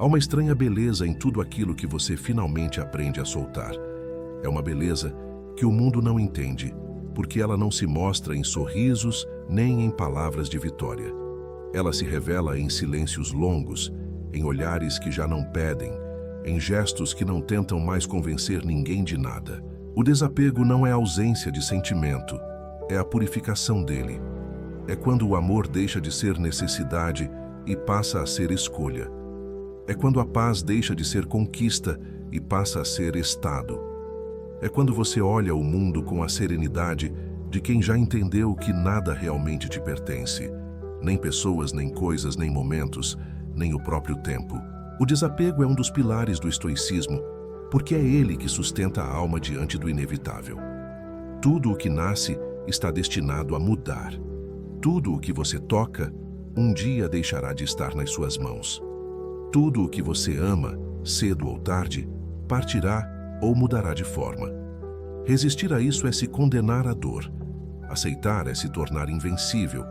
Há uma estranha beleza em tudo aquilo que você finalmente aprende a soltar. É uma beleza que o mundo não entende, porque ela não se mostra em sorrisos nem em palavras de vitória. Ela se revela em silêncios longos, em olhares que já não pedem, em gestos que não tentam mais convencer ninguém de nada. O desapego não é a ausência de sentimento, é a purificação dele. É quando o amor deixa de ser necessidade e passa a ser escolha. É quando a paz deixa de ser conquista e passa a ser estado. É quando você olha o mundo com a serenidade de quem já entendeu que nada realmente te pertence. Nem pessoas, nem coisas, nem momentos, nem o próprio tempo. O desapego é um dos pilares do estoicismo, porque é ele que sustenta a alma diante do inevitável. Tudo o que nasce está destinado a mudar. Tudo o que você toca, um dia deixará de estar nas suas mãos. Tudo o que você ama, cedo ou tarde, partirá ou mudará de forma. Resistir a isso é se condenar à dor. Aceitar é se tornar invencível.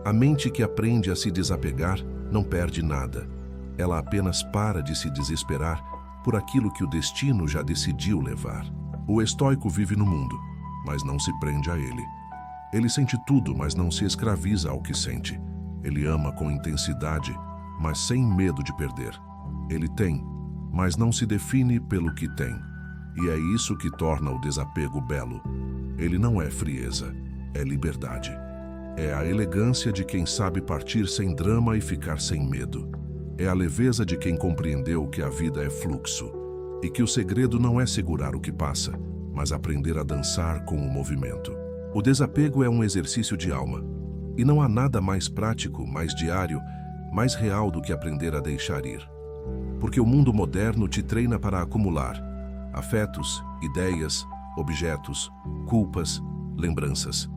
A mente que aprende a se desapegar não perde nada. Ela apenas para de se desesperar por aquilo que o destino já decidiu levar. O estoico vive no mundo, mas não se prende a ele. Ele sente tudo, mas não se escraviza ao que sente. Ele ama com intensidade, mas sem medo de perder. Ele tem, mas não se define pelo que tem. E é isso que torna o desapego belo. Ele não é frieza, é liberdade. É a elegância de quem sabe partir sem drama e ficar sem medo. É a leveza de quem compreendeu que a vida é fluxo e que o segredo não é segurar o que passa, mas aprender a dançar com o movimento. O desapego é um exercício de alma, e não há nada mais prático, mais diário, mais real do que aprender a deixar ir. Porque o mundo moderno te treina para acumular afetos, ideias, objetos, culpas, lembranças.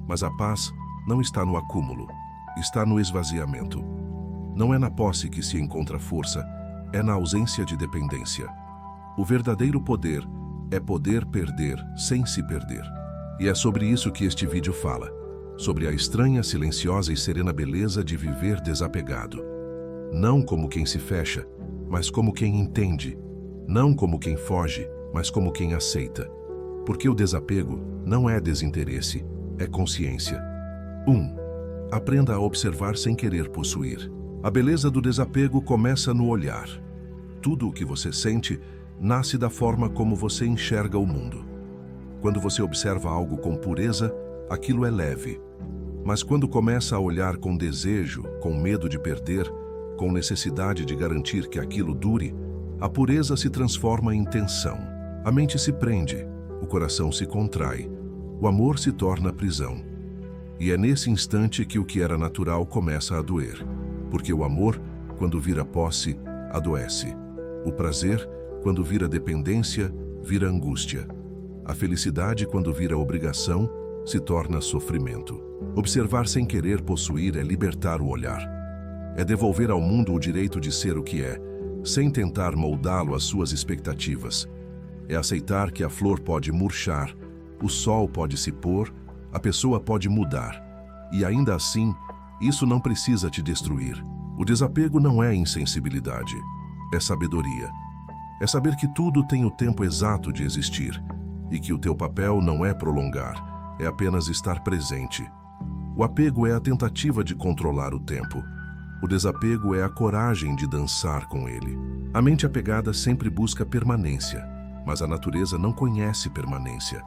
Mas a paz não está no acúmulo, está no esvaziamento. Não é na posse que se encontra força, é na ausência de dependência. O verdadeiro poder é poder perder sem se perder. E é sobre isso que este vídeo fala, sobre a estranha, silenciosa e serena beleza de viver desapegado. Não como quem se fecha, mas como quem entende. Não como quem foge, mas como quem aceita. Porque o desapego não é desinteresse, é consciência. 1. Aprenda a observar sem querer possuir. A beleza do desapego começa no olhar. Tudo o que você sente nasce da forma como você enxerga o mundo. Quando você observa algo com pureza, aquilo é leve. Mas quando começa a olhar com desejo, com medo de perder, com necessidade de garantir que aquilo dure, a pureza se transforma em tensão. A mente se prende, o coração se contrai, o amor se torna prisão. E é nesse instante que o que era natural começa a doer. Porque o amor, quando vira posse, adoece. O prazer, quando vira dependência, vira angústia. A felicidade, quando vira obrigação, se torna sofrimento. Observar sem querer possuir é libertar o olhar. É devolver ao mundo o direito de ser o que é, sem tentar moldá-lo às suas expectativas. É aceitar que a flor pode murchar, o sol pode se pôr, a pessoa pode mudar. E ainda assim, isso não precisa te destruir. O desapego não é insensibilidade, é sabedoria. É saber que tudo tem o tempo exato de existir e que o teu papel não é prolongar, é apenas estar presente. O apego é a tentativa de controlar o tempo. O desapego é a coragem de dançar com ele. A mente apegada sempre busca permanência, mas a natureza não conhece permanência.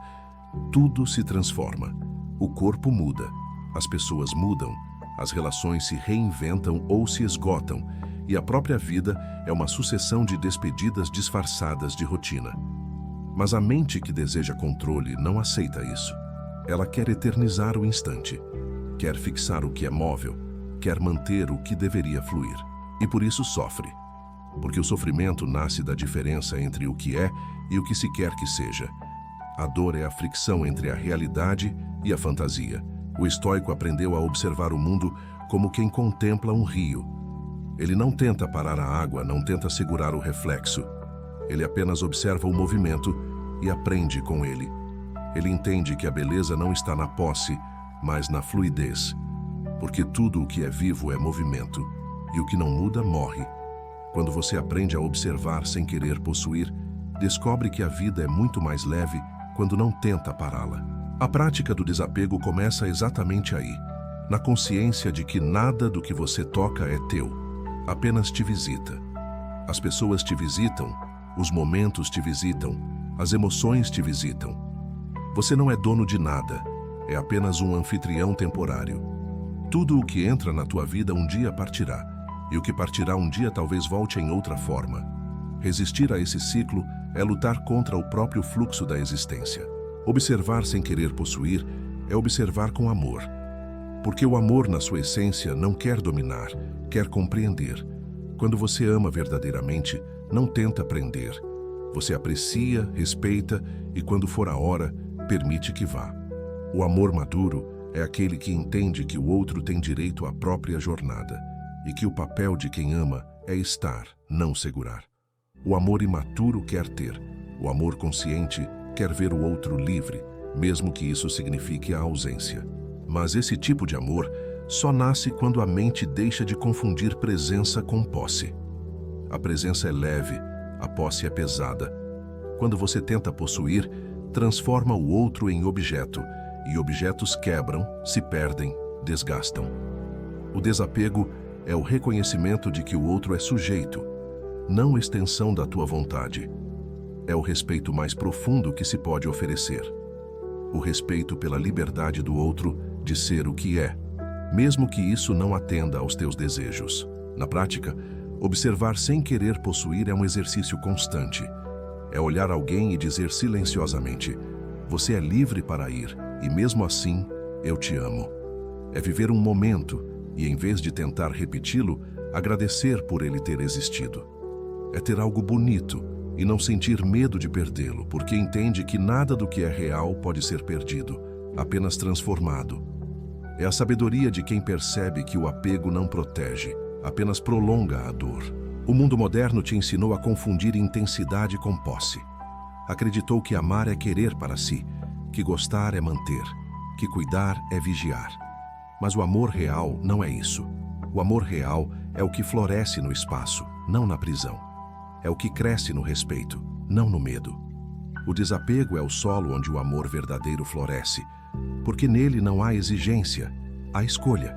Tudo se transforma. O corpo muda, as pessoas mudam, as relações se reinventam ou se esgotam, e a própria vida é uma sucessão de despedidas disfarçadas de rotina. Mas a mente que deseja controle não aceita isso. Ela quer eternizar o instante, quer fixar o que é móvel, quer manter o que deveria fluir. E por isso sofre. Porque o sofrimento nasce da diferença entre o que é e o que se quer que seja. A dor é a fricção entre a realidade e a fantasia. O estoico aprendeu a observar o mundo como quem contempla um rio. Ele não tenta parar a água, não tenta segurar o reflexo. Ele apenas observa o movimento e aprende com ele. Ele entende que a beleza não está na posse, mas na fluidez. Porque tudo o que é vivo é movimento, e o que não muda morre. Quando você aprende a observar sem querer possuir, descobre que a vida é muito mais leve quando não tenta pará-la. A prática do desapego começa exatamente aí, na consciência de que nada do que você toca é teu, apenas te visita. As pessoas te visitam, os momentos te visitam, as emoções te visitam. Você não é dono de nada, é apenas um anfitrião temporário. Tudo o que entra na tua vida um dia partirá, e o que partirá um dia talvez volte em outra forma. Resistir a esse ciclo é lutar contra o próprio fluxo da existência. Observar sem querer possuir é observar com amor. Porque o amor, na sua essência, não quer dominar, quer compreender. Quando você ama verdadeiramente, não tenta prender. Você aprecia, respeita e, quando for a hora, permite que vá. O amor maduro é aquele que entende que o outro tem direito à própria jornada e que o papel de quem ama é estar, não segurar. O amor imaturo quer ter. O amor consciente quer ver o outro livre, mesmo que isso signifique a ausência. Mas esse tipo de amor só nasce quando a mente deixa de confundir presença com posse. A presença é leve, a posse é pesada. Quando você tenta possuir, transforma o outro em objeto, e objetos quebram, se perdem, desgastam. O desapego é o reconhecimento de que o outro é sujeito, não extensão da tua vontade. É o respeito mais profundo que se pode oferecer. O respeito pela liberdade do outro de ser o que é, mesmo que isso não atenda aos teus desejos. Na prática, observar sem querer possuir é um exercício constante. É olhar alguém e dizer silenciosamente: você é livre para ir, e mesmo assim, eu te amo. É viver um momento e, em vez de tentar repeti-lo, agradecer por ele ter existido. É ter algo bonito e não sentir medo de perdê-lo, porque entende que nada do que é real pode ser perdido, apenas transformado. É a sabedoria de quem percebe que o apego não protege, apenas prolonga a dor. O mundo moderno te ensinou a confundir intensidade com posse. Acreditou que amar é querer para si, que gostar é manter, que cuidar é vigiar. Mas o amor real não é isso. O amor real é o que floresce no espaço, não na prisão. É o que cresce no respeito, não no medo. O desapego é o solo onde o amor verdadeiro floresce, porque nele não há exigência, há escolha.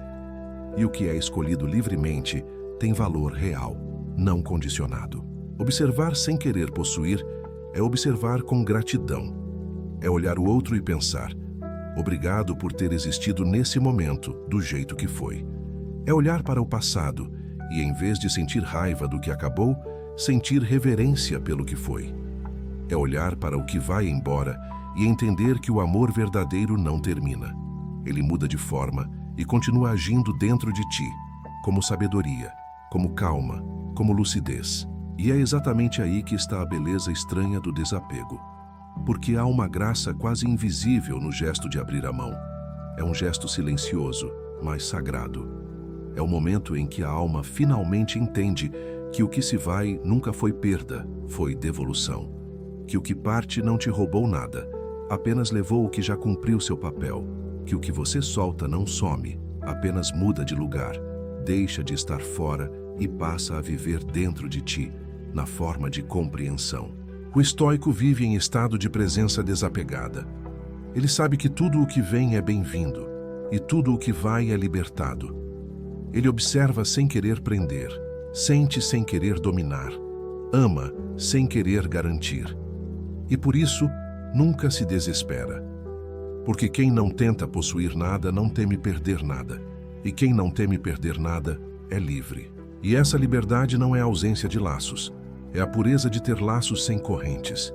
E o que é escolhido livremente tem valor real, não condicionado. Observar sem querer possuir é observar com gratidão. É olhar o outro e pensar: obrigado por ter existido nesse momento, do jeito que foi. É olhar para o passado e, em vez de sentir raiva do que acabou, sentir reverência pelo que foi. É olhar para o que vai embora e entender que o amor verdadeiro não termina. Ele muda de forma e continua agindo dentro de ti, como sabedoria, como calma, como lucidez. E é exatamente aí que está a beleza estranha do desapego. Porque há uma graça quase invisível no gesto de abrir a mão. É um gesto silencioso, mas sagrado. É o momento em que a alma finalmente entende que o que se vai nunca foi perda, foi devolução. Que o que parte não te roubou nada, apenas levou o que já cumpriu seu papel. Que o que você solta não some, apenas muda de lugar, deixa de estar fora e passa a viver dentro de ti, na forma de compreensão. O estoico vive em estado de presença desapegada. Ele sabe que tudo o que vem é bem-vindo e tudo o que vai é libertado. Ele observa sem querer prender, sente sem querer dominar, ama sem querer garantir. E por isso, nunca se desespera. Porque quem não tenta possuir nada não teme perder nada. E quem não teme perder nada é livre. E essa liberdade não é a ausência de laços. É a pureza de ter laços sem correntes.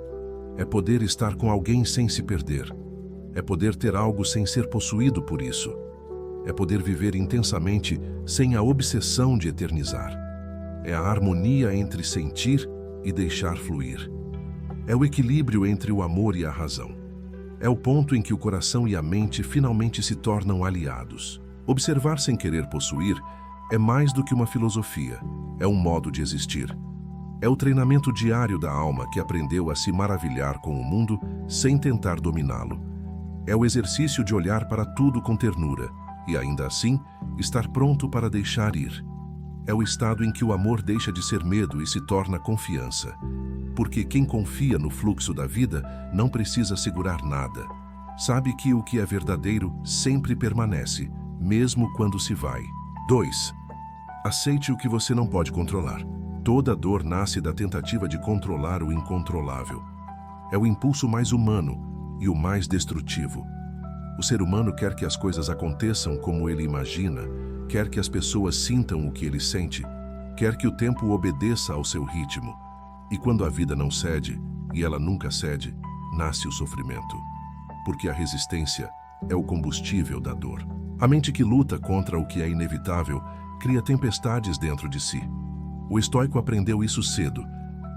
É poder estar com alguém sem se perder. É poder ter algo sem ser possuído por isso. É poder viver intensamente sem a obsessão de eternizar. É a harmonia entre sentir e deixar fluir. É o equilíbrio entre o amor e a razão. É o ponto em que o coração e a mente finalmente se tornam aliados. Observar sem querer possuir é mais do que uma filosofia, é um modo de existir. É o treinamento diário da alma que aprendeu a se maravilhar com o mundo sem tentar dominá-lo. É o exercício de olhar para tudo com ternura e, ainda assim, estar pronto para deixar ir. É o estado em que o amor deixa de ser medo e se torna confiança. Porque quem confia no fluxo da vida não precisa segurar nada. Sabe que o que é verdadeiro sempre permanece, mesmo quando se vai. 2. Aceite o que você não pode controlar. Toda dor nasce da tentativa de controlar o incontrolável. É o impulso mais humano e o mais destrutivo. O ser humano quer que as coisas aconteçam como ele imagina, quer que as pessoas sintam o que ele sente, quer que o tempo obedeça ao seu ritmo. E quando a vida não cede, e ela nunca cede, nasce o sofrimento. Porque a resistência é o combustível da dor. A mente que luta contra o que é inevitável cria tempestades dentro de si. O estoico aprendeu isso cedo.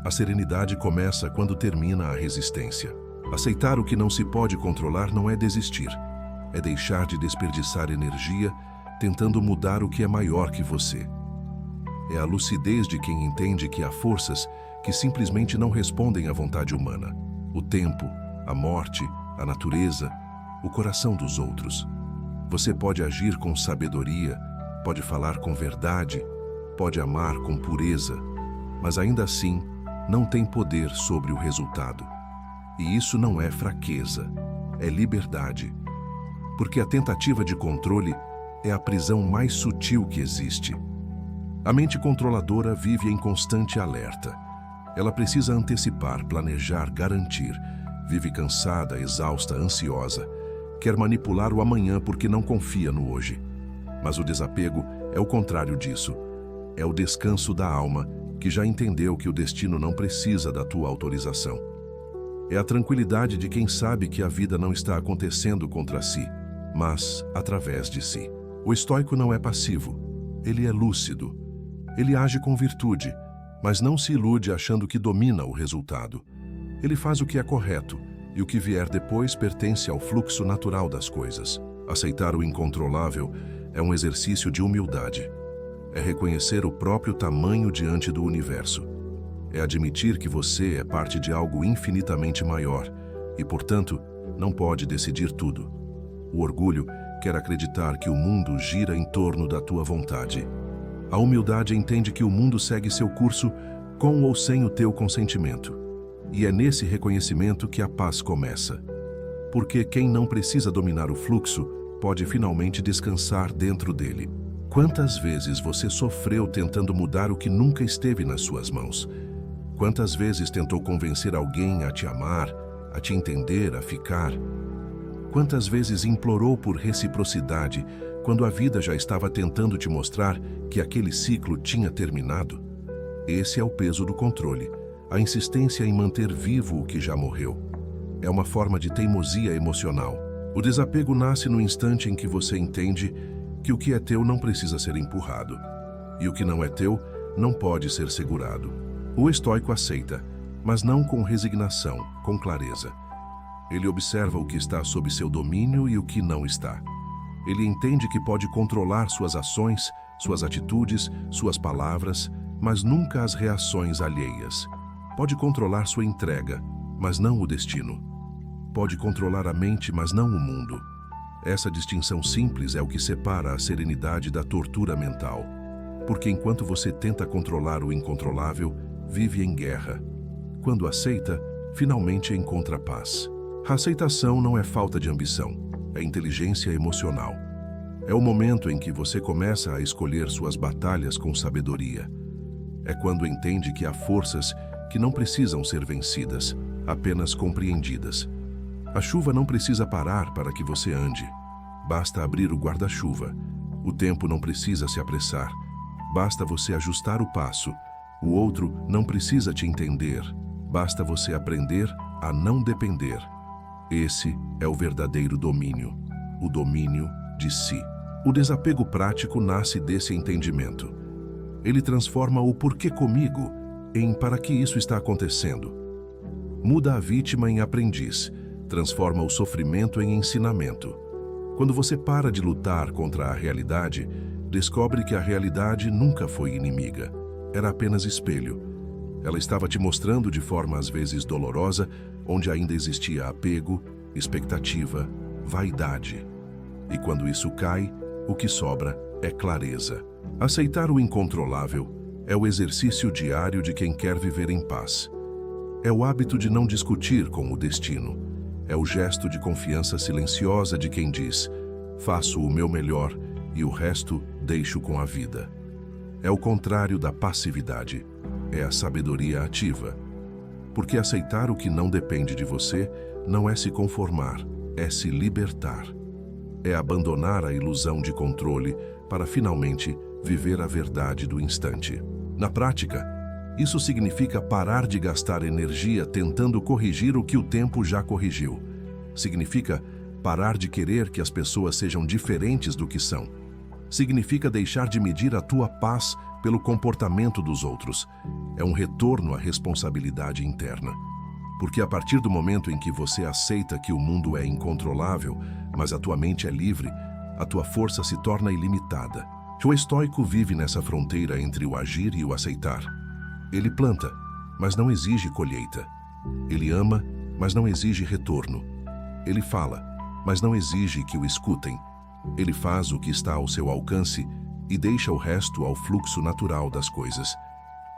A serenidade começa quando termina a resistência. Aceitar o que não se pode controlar não é desistir. É deixar de desperdiçar energia tentando mudar o que é maior que você. É a lucidez de quem entende que há forças que simplesmente não respondem à vontade humana. O tempo, a morte, a natureza, o coração dos outros. Você pode agir com sabedoria, pode falar com verdade, pode amar com pureza, mas ainda assim não tem poder sobre o resultado. E isso não é fraqueza, é liberdade. Porque a tentativa de controle é a prisão mais sutil que existe. A mente controladora vive em constante alerta. Ela precisa antecipar, planejar, garantir. Vive cansada, exausta, ansiosa. Quer manipular o amanhã porque não confia no hoje. Mas o desapego é o contrário disso. É o descanso da alma, que já entendeu que o destino não precisa da tua autorização. É a tranquilidade de quem sabe que a vida não está acontecendo contra si, mas através de si. O estoico não é passivo, ele é lúcido. Ele age com virtude, mas não se ilude achando que domina o resultado. Ele faz o que é correto, e o que vier depois pertence ao fluxo natural das coisas. Aceitar o incontrolável é um exercício de humildade. É reconhecer o próprio tamanho diante do universo. É admitir que você é parte de algo infinitamente maior e, portanto, não pode decidir tudo. O orgulho quer acreditar que o mundo gira em torno da tua vontade. A humildade entende que o mundo segue seu curso com ou sem o teu consentimento. E é nesse reconhecimento que a paz começa. Porque quem não precisa dominar o fluxo pode finalmente descansar dentro dele. Quantas vezes você sofreu tentando mudar o que nunca esteve nas suas mãos? Quantas vezes tentou convencer alguém a te amar, a te entender, a ficar? Quantas vezes implorou por reciprocidade quando a vida já estava tentando te mostrar que aquele ciclo tinha terminado? Esse é o peso do controle, a insistência em manter vivo o que já morreu. É uma forma de teimosia emocional. O desapego nasce no instante em que você entende que o que é teu não precisa ser empurrado, e o que não é teu não pode ser segurado. O estoico aceita, mas não com resignação, com clareza. Ele observa o que está sob seu domínio e o que não está. Ele entende que pode controlar suas ações, suas atitudes, suas palavras, mas nunca as reações alheias. Pode controlar sua entrega, mas não o destino. Pode controlar a mente, mas não o mundo. Essa distinção simples é o que separa a serenidade da tortura mental. Porque enquanto você tenta controlar o incontrolável, vive em guerra. Quando aceita, finalmente encontra paz. A aceitação não é falta de ambição, é inteligência emocional. É o momento em que você começa a escolher suas batalhas com sabedoria. É quando entende que há forças que não precisam ser vencidas, apenas compreendidas. A chuva não precisa parar para que você ande. Basta abrir o guarda-chuva. O tempo não precisa se apressar. Basta você ajustar o passo. O outro não precisa te entender. Basta você aprender a não depender. Esse é o verdadeiro domínio, o domínio de si. O desapego prático nasce desse entendimento. Ele transforma o porquê comigo em para que isso está acontecendo. Muda a vítima em aprendiz, transforma o sofrimento em ensinamento. Quando você para de lutar contra a realidade, descobre que a realidade nunca foi inimiga. Era apenas espelho. Ela estava te mostrando de forma às vezes dolorosa, onde ainda existia apego, expectativa, vaidade. E quando isso cai, o que sobra é clareza. Aceitar o incontrolável é o exercício diário de quem quer viver em paz. É o hábito de não discutir com o destino. É o gesto de confiança silenciosa de quem diz: faço o meu melhor e o resto deixo com a vida. É o contrário da passividade. É a sabedoria ativa. Porque aceitar o que não depende de você não é se conformar, é se libertar. É abandonar a ilusão de controle para finalmente viver a verdade do instante. Na prática, isso significa parar de gastar energia tentando corrigir o que o tempo já corrigiu. Significa parar de querer que as pessoas sejam diferentes do que são. Significa deixar de medir a tua paz pelo comportamento dos outros. É um retorno à responsabilidade interna. Porque a partir do momento em que você aceita que o mundo é incontrolável, mas a tua mente é livre, a tua força se torna ilimitada. O estoico vive nessa fronteira entre o agir e o aceitar. Ele planta, mas não exige colheita. Ele ama, mas não exige retorno. Ele fala, mas não exige que o escutem. Ele faz o que está ao seu alcance e deixa o resto ao fluxo natural das coisas.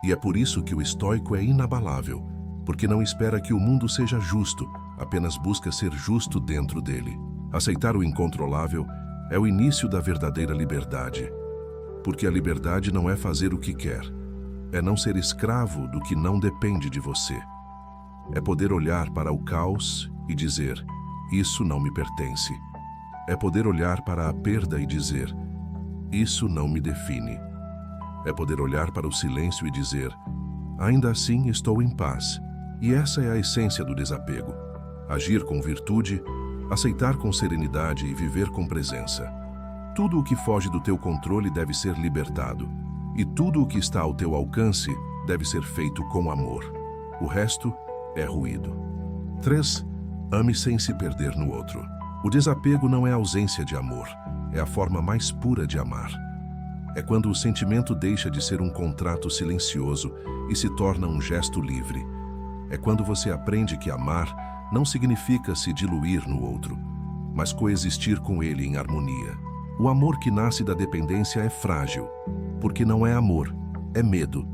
E é por isso que o estoico é inabalável, porque não espera que o mundo seja justo, apenas busca ser justo dentro dele. Aceitar o incontrolável é o início da verdadeira liberdade. Porque a liberdade não é fazer o que quer, é não ser escravo do que não depende de você. É poder olhar para o caos e dizer: isso não me pertence. É poder olhar para a perda e dizer: isso não me define. É poder olhar para o silêncio e dizer: ainda assim estou em paz. E essa é a essência do desapego. Agir com virtude, aceitar com serenidade e viver com presença. Tudo o que foge do teu controle deve ser libertado. E tudo o que está ao teu alcance deve ser feito com amor. O resto é ruído. 3. Ame sem se perder no outro. O desapego não é a ausência de amor, é a forma mais pura de amar. É quando o sentimento deixa de ser um contrato silencioso e se torna um gesto livre. É quando você aprende que amar não significa se diluir no outro, mas coexistir com ele em harmonia. O amor que nasce da dependência é frágil, porque não é amor, é medo.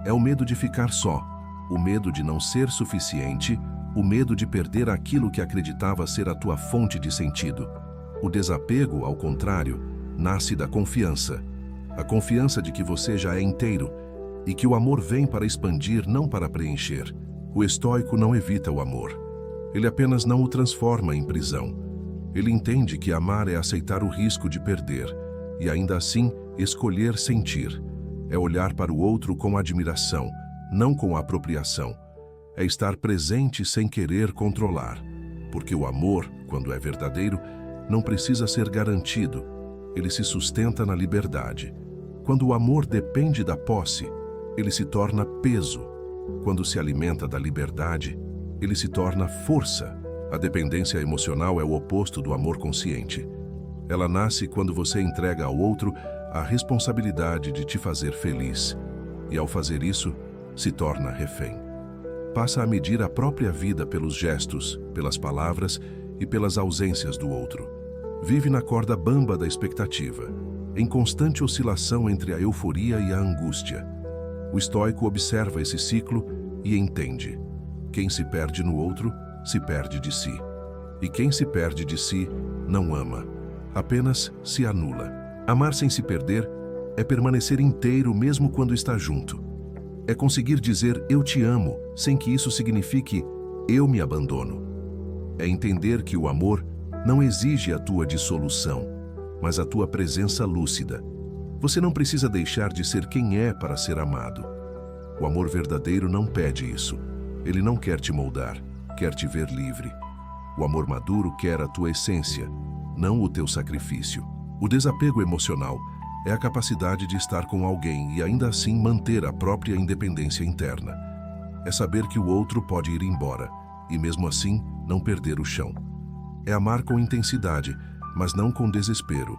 É o medo de ficar só, o medo de não ser suficiente, o medo de perder aquilo que acreditava ser a tua fonte de sentido. O desapego, ao contrário, nasce da confiança. A confiança de que você já é inteiro e que o amor vem para expandir, não para preencher. O estoico não evita o amor. Ele apenas não o transforma em prisão. Ele entende que amar é aceitar o risco de perder e, ainda assim, escolher sentir. É olhar para o outro com admiração, não com apropriação. É estar presente sem querer controlar. Porque o amor, quando é verdadeiro, não precisa ser garantido. Ele se sustenta na liberdade. Quando o amor depende da posse, ele se torna peso. Quando se alimenta da liberdade, ele se torna força. A dependência emocional é o oposto do amor consciente. Ela nasce quando você entrega ao outro a responsabilidade de te fazer feliz. E ao fazer isso, se torna refém. Passa a medir a própria vida pelos gestos, pelas palavras e pelas ausências do outro. Vive na corda bamba da expectativa, em constante oscilação entre a euforia e a angústia. O estoico observa esse ciclo e entende: quem se perde no outro, se perde de si. E quem se perde de si, não ama, apenas se anula. Amar sem se perder é permanecer inteiro mesmo quando está junto. É conseguir dizer eu te amo, sem que isso signifique eu me abandono. É entender que o amor não exige a tua dissolução, mas a tua presença lúcida. Você não precisa deixar de ser quem é para ser amado. O amor verdadeiro não pede isso. Ele não quer te moldar, quer te ver livre. O amor maduro quer a tua essência, não o teu sacrifício. O desapego emocional é a capacidade de estar com alguém e ainda assim manter a própria independência interna. É saber que o outro pode ir embora e mesmo assim não perder o chão. É amar com intensidade, mas não com desespero.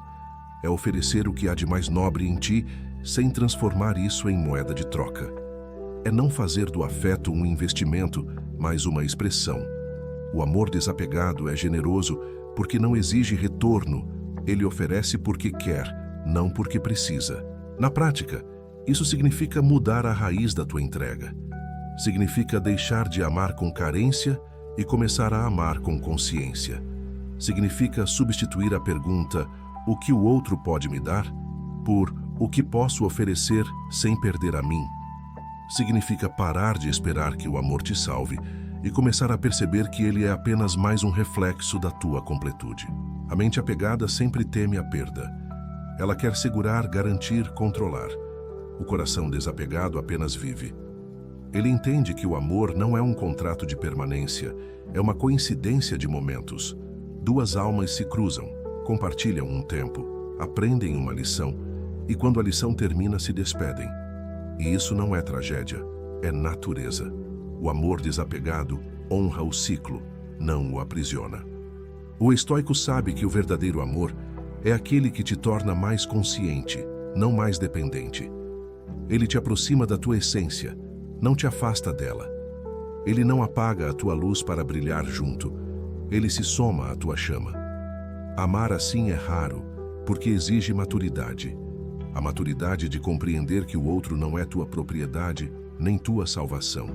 É oferecer o que há de mais nobre em ti sem transformar isso em moeda de troca. É não fazer do afeto um investimento, mas uma expressão. O amor desapegado é generoso porque não exige retorno. Ele oferece porque quer, não porque precisa. Na prática, isso significa mudar a raiz da tua entrega. Significa deixar de amar com carência e começar a amar com consciência. Significa substituir a pergunta "o que o outro pode me dar?" por "o que posso oferecer sem perder a mim?" Significa parar de esperar que o amor te salve e começar a perceber que ele é apenas mais um reflexo da tua completude. A mente apegada sempre teme a perda. Ela quer segurar, garantir, controlar. O coração desapegado apenas vive. Ele entende que o amor não é um contrato de permanência, é uma coincidência de momentos. Duas almas se cruzam, compartilham um tempo, aprendem uma lição e quando a lição termina se despedem. E isso não é tragédia, é natureza. O amor desapegado honra o ciclo, não o aprisiona. O estoico sabe que o verdadeiro amor é aquele que te torna mais consciente, não mais dependente. Ele te aproxima da tua essência, não te afasta dela. Ele não apaga a tua luz para brilhar junto, ele se soma à tua chama. Amar assim é raro, porque exige maturidade. A maturidade de compreender que o outro não é tua propriedade, nem tua salvação.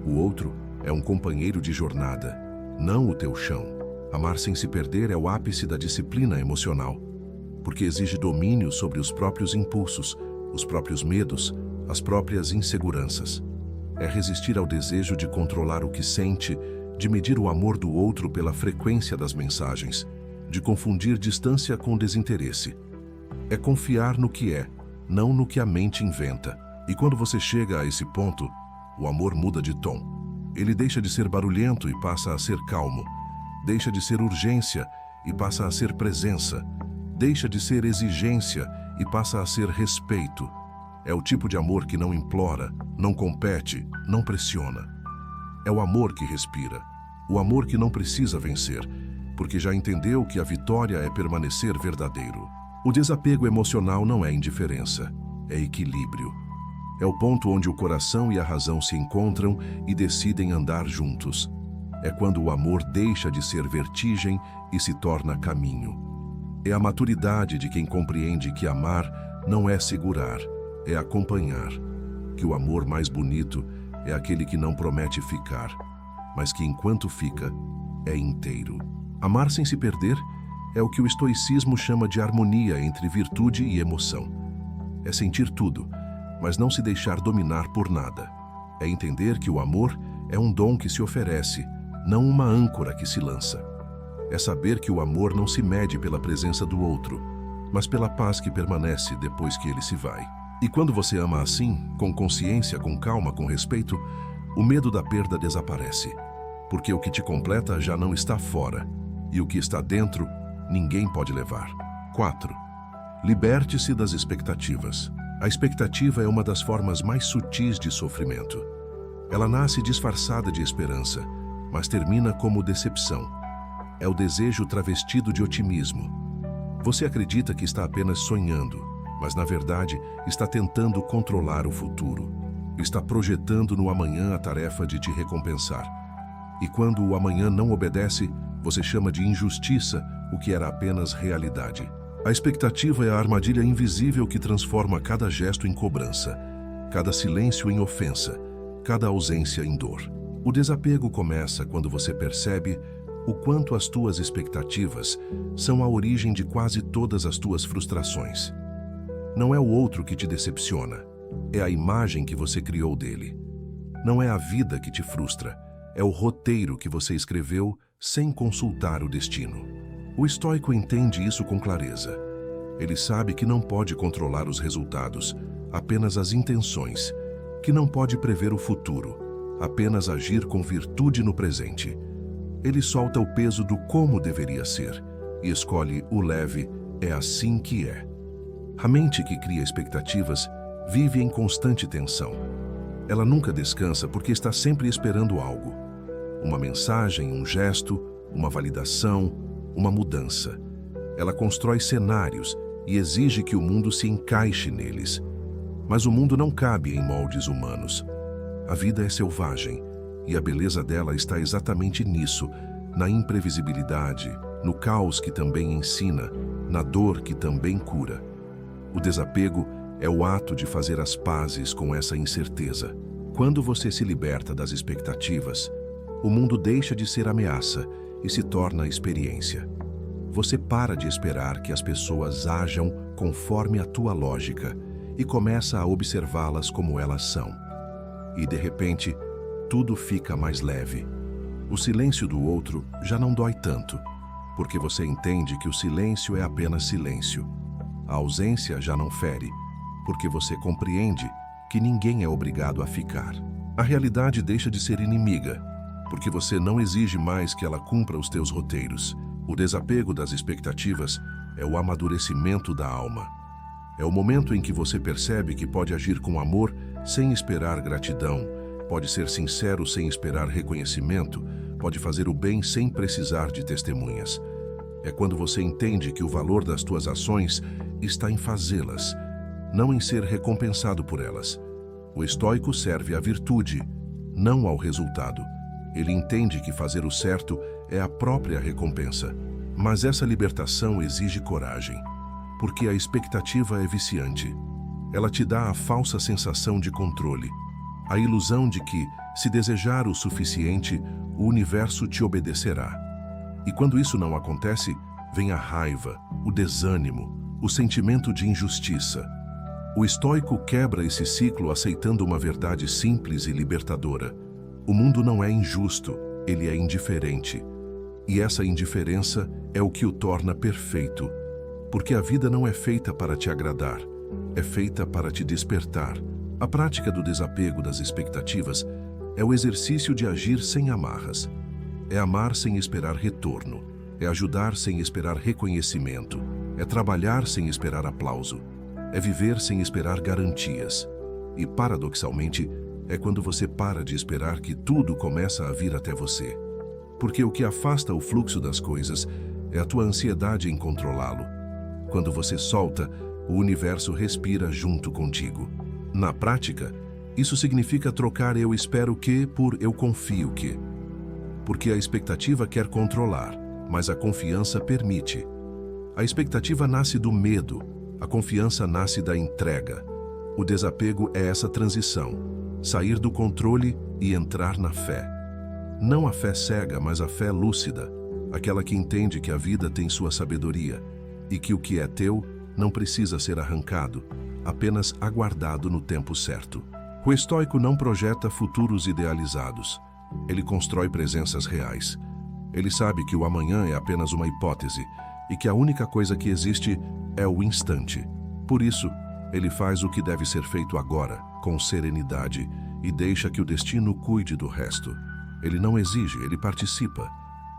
O outro é um companheiro de jornada, não o teu chão. Amar sem se perder é o ápice da disciplina emocional, porque exige domínio sobre os próprios impulsos, os próprios medos, as próprias inseguranças. É resistir ao desejo de controlar o que sente, de medir o amor do outro pela frequência das mensagens, de confundir distância com desinteresse. É confiar no que é, não no que a mente inventa. E quando você chega a esse ponto, o amor muda de tom. Ele deixa de ser barulhento e passa a ser calmo. Deixa de ser urgência e passa a ser presença. Deixa de ser exigência e passa a ser respeito. É o tipo de amor que não implora, não compete, não pressiona. É o amor que respira, o amor que não precisa vencer, porque já entendeu que a vitória é permanecer verdadeiro. O desapego emocional não é indiferença, é equilíbrio. É o ponto onde o coração e a razão se encontram e decidem andar juntos. É quando o amor deixa de ser vertigem e se torna caminho. É a maturidade de quem compreende que amar não é segurar, é acompanhar. Que o amor mais bonito é aquele que não promete ficar, mas que enquanto fica, é inteiro. Amar sem se perder é o que o estoicismo chama de harmonia entre virtude e emoção. É sentir tudo, mas não se deixar dominar por nada. É entender que o amor é um dom que se oferece, não uma âncora que se lança. É saber que o amor não se mede pela presença do outro, mas pela paz que permanece depois que ele se vai. E quando você ama assim, com consciência, com calma, com respeito, o medo da perda desaparece, porque o que te completa já não está fora, e o que está dentro, ninguém pode levar. 4. Liberte-se das expectativas. A expectativa é uma das formas mais sutis de sofrimento. Ela nasce disfarçada de esperança, mas termina como decepção. É o desejo travestido de otimismo. Você acredita que está apenas sonhando, mas na verdade está tentando controlar o futuro. Está projetando no amanhã a tarefa de te recompensar. E quando o amanhã não obedece, você chama de injustiça o que era apenas realidade. A expectativa é a armadilha invisível que transforma cada gesto em cobrança, cada silêncio em ofensa, cada ausência em dor. O desapego começa quando você percebe o quanto as tuas expectativas são a origem de quase todas as tuas frustrações. Não é o outro que te decepciona, é a imagem que você criou dele. Não é a vida que te frustra, é o roteiro que você escreveu sem consultar o destino. O estoico entende isso com clareza. Ele sabe que não pode controlar os resultados, apenas as intenções, que não pode prever o futuro, apenas agir com virtude no presente. Ele solta o peso do como deveria ser e escolhe o leve, é assim que é. A mente que cria expectativas vive em constante tensão. Ela nunca descansa porque está sempre esperando algo. Uma mensagem, um gesto, uma validação, uma mudança. Ela constrói cenários e exige que o mundo se encaixe neles. Mas o mundo não cabe em moldes humanos. A vida é selvagem e a beleza dela está exatamente nisso, na imprevisibilidade, no caos que também ensina, na dor que também cura. O desapego É o ato de fazer as pazes com essa incerteza. Quando você se liberta das expectativas, o mundo deixa de ser ameaça e se torna experiência. Você para de esperar que as pessoas ajam conforme a tua lógica e começa a observá-las como elas são. E, de repente, tudo fica mais leve. O silêncio do outro já não dói tanto, porque você entende que o silêncio é apenas silêncio. A ausência já não fere, porque você compreende que ninguém é obrigado a ficar. A realidade deixa de ser inimiga, porque você não exige mais que ela cumpra os teus roteiros. O desapego das expectativas é o amadurecimento da alma. É o momento em que você percebe que pode agir com amor sem esperar gratidão, pode ser sincero sem esperar reconhecimento, pode fazer o bem sem precisar de testemunhas. É quando você entende que o valor das tuas ações está em fazê-las, não em ser recompensado por elas. O estoico serve à virtude, não ao resultado. Ele entende que fazer o certo é a própria recompensa. Mas essa libertação exige coragem, porque a expectativa é viciante. Ela te dá a falsa sensação de controle, a ilusão de que, se desejar o suficiente, o universo te obedecerá. E quando isso não acontece, vem a raiva, o desânimo, o sentimento de injustiça. O estoico quebra esse ciclo aceitando uma verdade simples e libertadora. O mundo não é injusto, ele é indiferente. E essa indiferença é o que o torna perfeito, porque a vida não é feita para te agradar, é feita para te despertar. A prática do desapego das expectativas é o exercício de agir sem amarras. É amar sem esperar retorno, é ajudar sem esperar reconhecimento, é trabalhar sem esperar aplauso, é viver sem esperar garantias. E, paradoxalmente, é quando você para de esperar que tudo começa a vir até você. Porque o que afasta o fluxo das coisas é a tua ansiedade em controlá-lo. Quando você solta, o universo respira junto contigo. Na prática, isso significa trocar eu espero que por eu confio que. Porque a expectativa quer controlar, mas a confiança permite. A expectativa nasce do medo, a confiança nasce da entrega. O desapego é essa transição, sair do controle e entrar na fé. Não a fé cega, mas a fé lúcida, aquela que entende que a vida tem sua sabedoria e que o que é teu não precisa ser arrancado, apenas aguardado no tempo certo. O estoico não projeta futuros idealizados. Ele constrói presenças reais. Ele sabe que o amanhã é apenas uma hipótese e que a única coisa que existe é o instante. Por isso, ele faz o que deve ser feito agora, com serenidade, e deixa que o destino cuide do resto. Ele não exige, ele participa.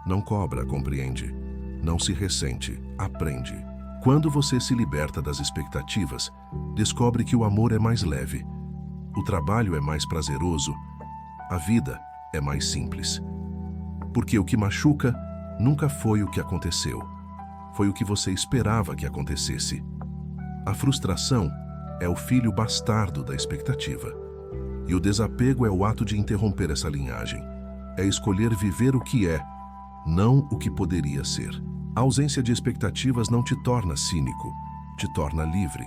Não cobra, compreende. Não se ressente, aprende. Quando você se liberta das expectativas, descobre que o amor é mais leve, o trabalho é mais prazeroso, a vida é mais simples. Porque o que machuca nunca foi o que aconteceu, foi o que você esperava que acontecesse. A frustração é o filho bastardo da expectativa. E o desapego é o ato de interromper essa linhagem. É escolher viver o que é, não o que poderia ser. A ausência de expectativas não te torna cínico, te torna livre.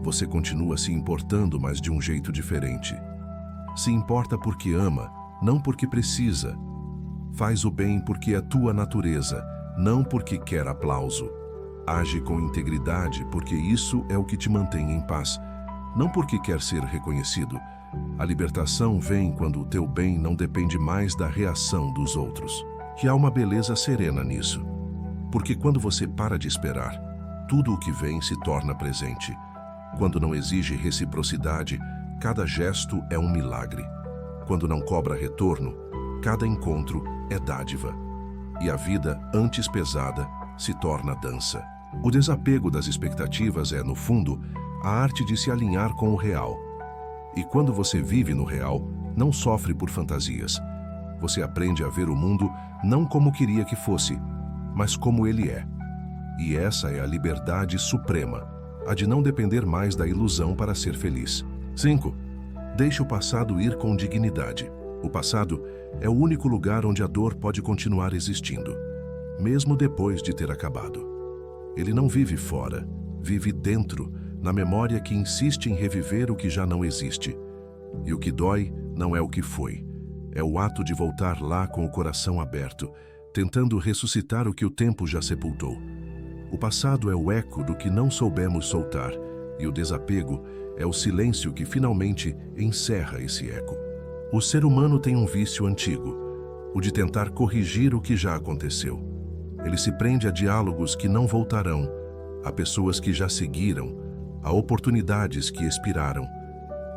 Você continua se importando, mas de um jeito diferente. Se importa porque ama, não porque precisa. Faz o bem porque é tua natureza, não porque quer aplauso. Age com integridade porque isso é o que te mantém em paz, não porque quer ser reconhecido. A libertação vem quando o teu bem não depende mais da reação dos outros. E há uma beleza serena nisso. Porque quando você para de esperar, tudo o que vem se torna presente. Quando não exige reciprocidade, cada gesto é um milagre. Quando não cobra retorno, cada encontro é dádiva. E a vida, antes pesada, se torna dança. O desapego das expectativas é, no fundo, a arte de se alinhar com o real. E quando você vive no real, não sofre por fantasias. Você aprende a ver o mundo não como queria que fosse, mas como ele é. E essa é a liberdade suprema, a de não depender mais da ilusão para ser feliz. 5. Deixe o passado ir com dignidade. O passado é o único lugar onde a dor pode continuar existindo, mesmo depois de ter acabado. Ele não vive fora, vive dentro, na memória que insiste em reviver o que já não existe. E o que dói não é o que foi, é o ato de voltar lá com o coração aberto, tentando ressuscitar o que o tempo já sepultou. O passado é o eco do que não soubemos soltar, e o desapego é o silêncio que finalmente encerra esse eco. O ser humano tem um vício antigo, o de tentar corrigir o que já aconteceu. Ele se prende a diálogos que não voltarão, a pessoas que já seguiram, a oportunidades que expiraram.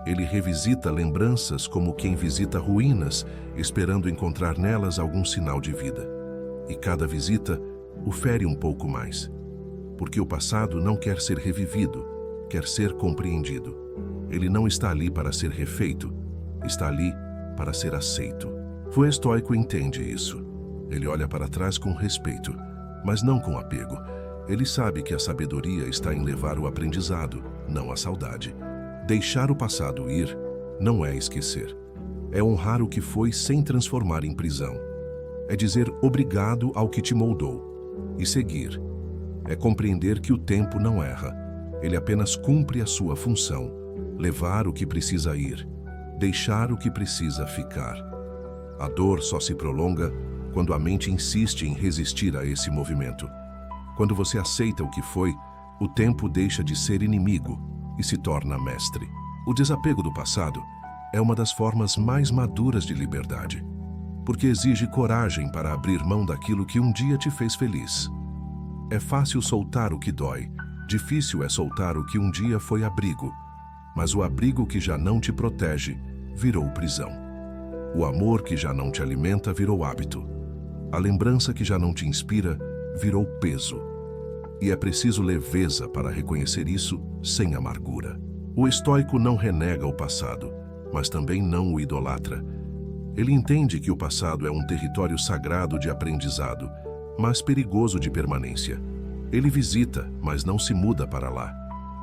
Ele revisita lembranças como quem visita ruínas, esperando encontrar nelas algum sinal de vida. E cada visita o fere um pouco mais, porque o passado não quer ser revivido, quer ser compreendido. Ele não está ali para ser refeito, está ali para ser aceito. O estoico entende isso. Ele olha para trás com respeito, mas não com apego. Ele sabe que a sabedoria está em levar o aprendizado, não a saudade. Deixar o passado ir não é esquecer. É honrar o que foi sem transformar em prisão. É dizer obrigado ao que te moldou e seguir. É compreender que o tempo não erra. Ele apenas cumpre a sua função, levar o que precisa ir, deixar o que precisa ficar. A dor só se prolonga quando a mente insiste em resistir a esse movimento. Quando você aceita o que foi, o tempo deixa de ser inimigo e se torna mestre. O desapego do passado é uma das formas mais maduras de liberdade, porque exige coragem para abrir mão daquilo que um dia te fez feliz. É fácil soltar o que dói, difícil é soltar o que um dia foi abrigo, mas o abrigo que já não te protege virou prisão. O amor que já não te alimenta virou hábito. A lembrança que já não te inspira virou peso. E é preciso leveza para reconhecer isso sem amargura. O estoico não renega o passado, mas também não o idolatra. Ele entende que o passado é um território sagrado de aprendizado, mas perigoso de permanência. Ele visita, mas não se muda para lá.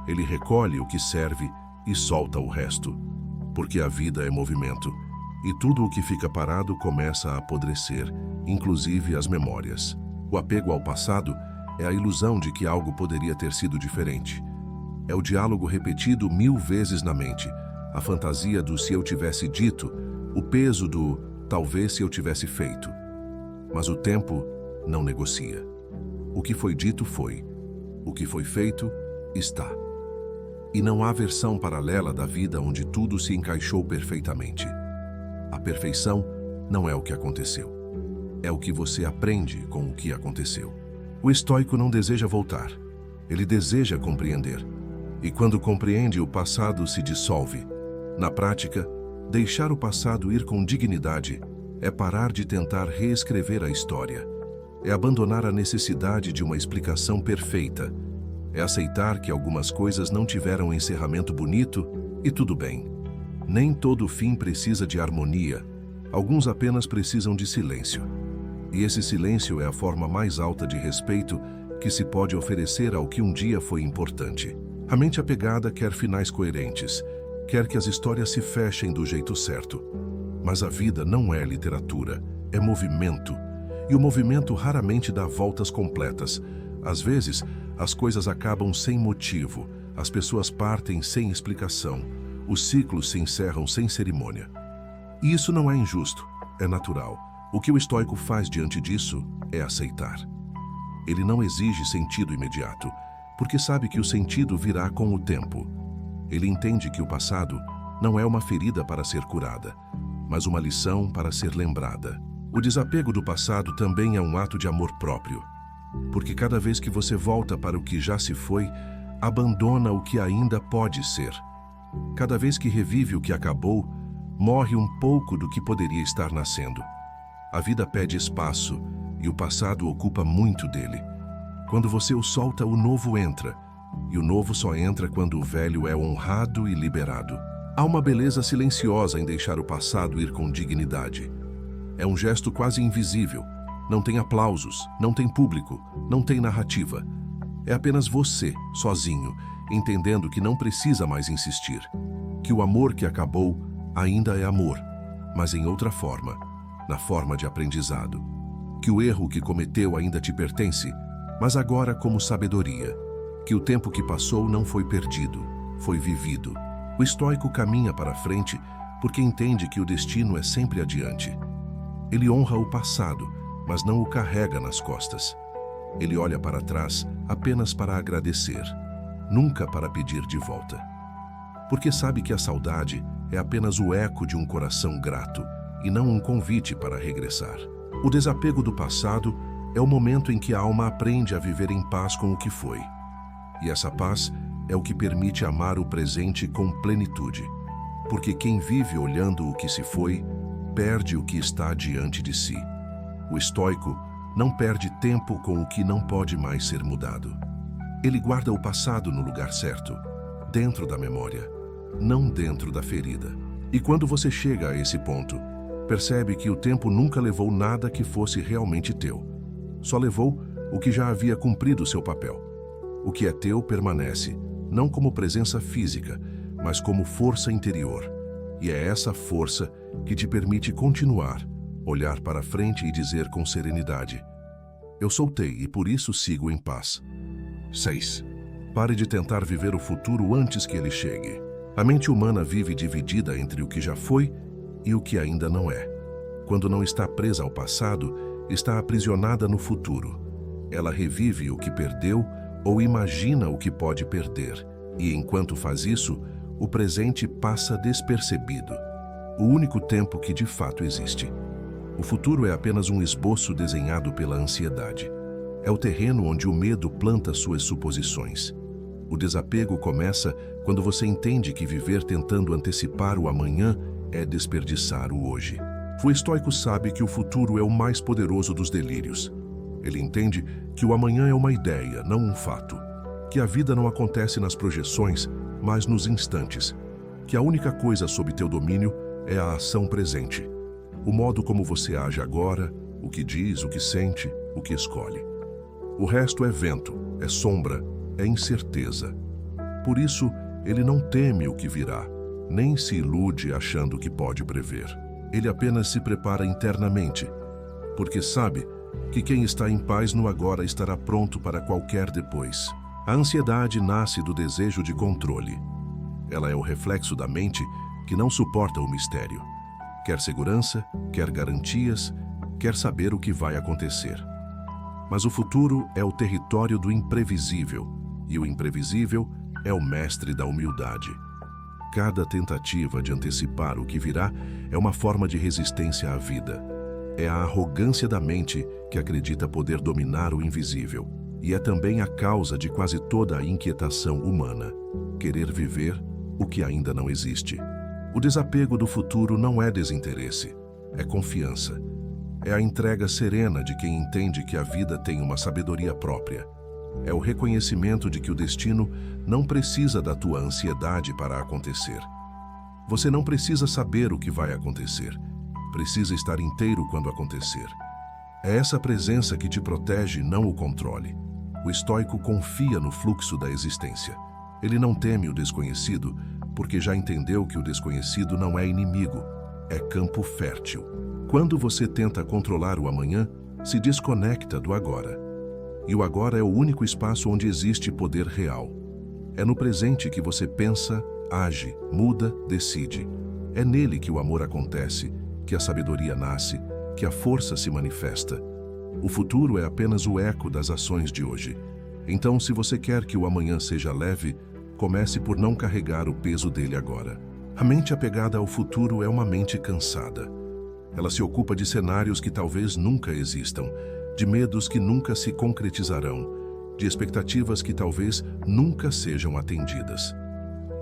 Ele recolhe o que serve e solta o resto, porque a vida é movimento, e tudo o que fica parado começa a apodrecer, inclusive as memórias. O apego ao passado é a ilusão de que algo poderia ter sido diferente. É o diálogo repetido 1000 vezes na mente, a fantasia do se eu tivesse dito, o peso do talvez se eu tivesse feito. Mas o tempo não negocia. O que foi dito foi. O que foi feito está. E não há versão paralela da vida onde tudo se encaixou perfeitamente. A perfeição não é o que aconteceu. É o que você aprende com o que aconteceu. O estoico não deseja voltar. Ele deseja compreender. E quando compreende, o passado se dissolve. Na prática, deixar o passado ir com dignidade é parar de tentar reescrever a história. É abandonar a necessidade de uma explicação perfeita. É aceitar que algumas coisas não tiveram um encerramento bonito e tudo bem. Nem todo fim precisa de harmonia. Alguns apenas precisam de silêncio. E esse silêncio é a forma mais alta de respeito que se pode oferecer ao que um dia foi importante. A mente apegada quer finais coerentes, quer que as histórias se fechem do jeito certo. Mas a vida não é literatura, é movimento. E o movimento raramente dá voltas completas. Às vezes, as coisas acabam sem motivo, as pessoas partem sem explicação, os ciclos se encerram sem cerimônia. E isso não é injusto, é natural. O que o estoico faz diante disso é aceitar. Ele não exige sentido imediato, porque sabe que o sentido virá com o tempo. Ele entende que o passado não é uma ferida para ser curada, mas uma lição para ser lembrada. O desapego do passado também é um ato de amor próprio, porque cada vez que você volta para o que já se foi, abandona o que ainda pode ser. Cada vez que revive o que acabou, morre um pouco do que poderia estar nascendo. A vida pede espaço e o passado ocupa muito dele. Quando você o solta, o novo entra, e o novo só entra quando o velho é honrado e liberado. Há uma beleza silenciosa em deixar o passado ir com dignidade. É um gesto quase invisível. Não tem aplausos, não tem público, não tem narrativa. É apenas você, sozinho, entendendo que não precisa mais insistir. Que o amor que acabou ainda é amor, mas em outra forma, na forma de aprendizado. Que o erro que cometeu ainda te pertence, mas agora como sabedoria. que o tempo que passou não foi perdido, foi vivido. O estoico caminha para frente porque entende que o destino é sempre adiante. Ele honra o passado, mas não o carrega nas costas. Ele olha para trás apenas para agradecer, nunca para pedir de volta. Porque sabe que a saudade é apenas o eco de um coração grato e não um convite para regressar. O desapego do passado é o momento em que a alma aprende a viver em paz com o que foi. E essa paz é o que permite amar o presente com plenitude. Porque quem vive olhando o que se foi, perde o que está diante de si. O estoico não perde tempo com o que não pode mais ser mudado. Ele guarda o passado no lugar certo, dentro da memória, não dentro da ferida. E quando você chega a esse ponto, percebe que o tempo nunca levou nada que fosse realmente teu. Só levou o que já havia cumprido seu papel. O que é teu permanece, não como presença física, mas como força interior. E é essa força que te permite continuar, olhar para frente e dizer com serenidade: eu soltei e por isso sigo em paz. 6. Pare de tentar viver o futuro antes que ele chegue. A mente humana vive dividida entre o que já foi e o que ainda não é. Quando não está presa ao passado, está aprisionada no futuro. Ela revive o que perdeu ou imagina o que pode perder. E enquanto faz isso, o presente passa despercebido. O único tempo que de fato existe. O futuro é apenas um esboço desenhado pela ansiedade. É o terreno onde o medo planta suas suposições. O desapego começa quando você entende que viver tentando antecipar o amanhã é desperdiçar o hoje. O estoico sabe que o futuro é o mais poderoso dos delírios. Ele entende que o amanhã é uma ideia, não um fato. Que a vida não acontece nas projeções, mas nos instantes. Que a única coisa sob teu domínio é a ação presente. O modo como você age agora, o que diz, o que sente, o que escolhe. O resto é vento, é sombra, é incerteza. Por isso, ele não teme o que virá, nem se ilude achando que pode prever. Ele apenas se prepara internamente, porque sabe que quem está em paz no agora estará pronto para qualquer depois. A ansiedade nasce do desejo de controle. Ela é o reflexo da mente que não suporta o mistério. Quer segurança, quer garantias, quer saber o que vai acontecer. Mas o futuro é o território do imprevisível, e o imprevisível é o mestre da humildade. Cada tentativa de antecipar o que virá é uma forma de resistência à vida. É a arrogância da mente que acredita poder dominar o invisível. E é também a causa de quase toda a inquietação humana. Querer viver o que ainda não existe. O desapego do futuro não é desinteresse, é confiança. É a entrega serena de quem entende que a vida tem uma sabedoria própria. É o reconhecimento de que o destino não precisa da tua ansiedade para acontecer. Você não precisa saber o que vai acontecer. Precisa estar inteiro quando acontecer. É essa presença que te protege, não o controle. O estoico confia no fluxo da existência. Ele não teme o desconhecido, porque já entendeu que o desconhecido não é inimigo, é campo fértil. Quando você tenta controlar o amanhã, se desconecta do agora. E o agora é o único espaço onde existe poder real. É no presente que você pensa, age, muda, decide. É nele que o amor acontece, que a sabedoria nasce, que a força se manifesta. O futuro é apenas o eco das ações de hoje. Então, se você quer que o amanhã seja leve, comece por não carregar o peso dele agora. A mente apegada ao futuro é uma mente cansada. Ela se ocupa de cenários que talvez nunca existam, de medos que nunca se concretizarão, de expectativas que talvez nunca sejam atendidas.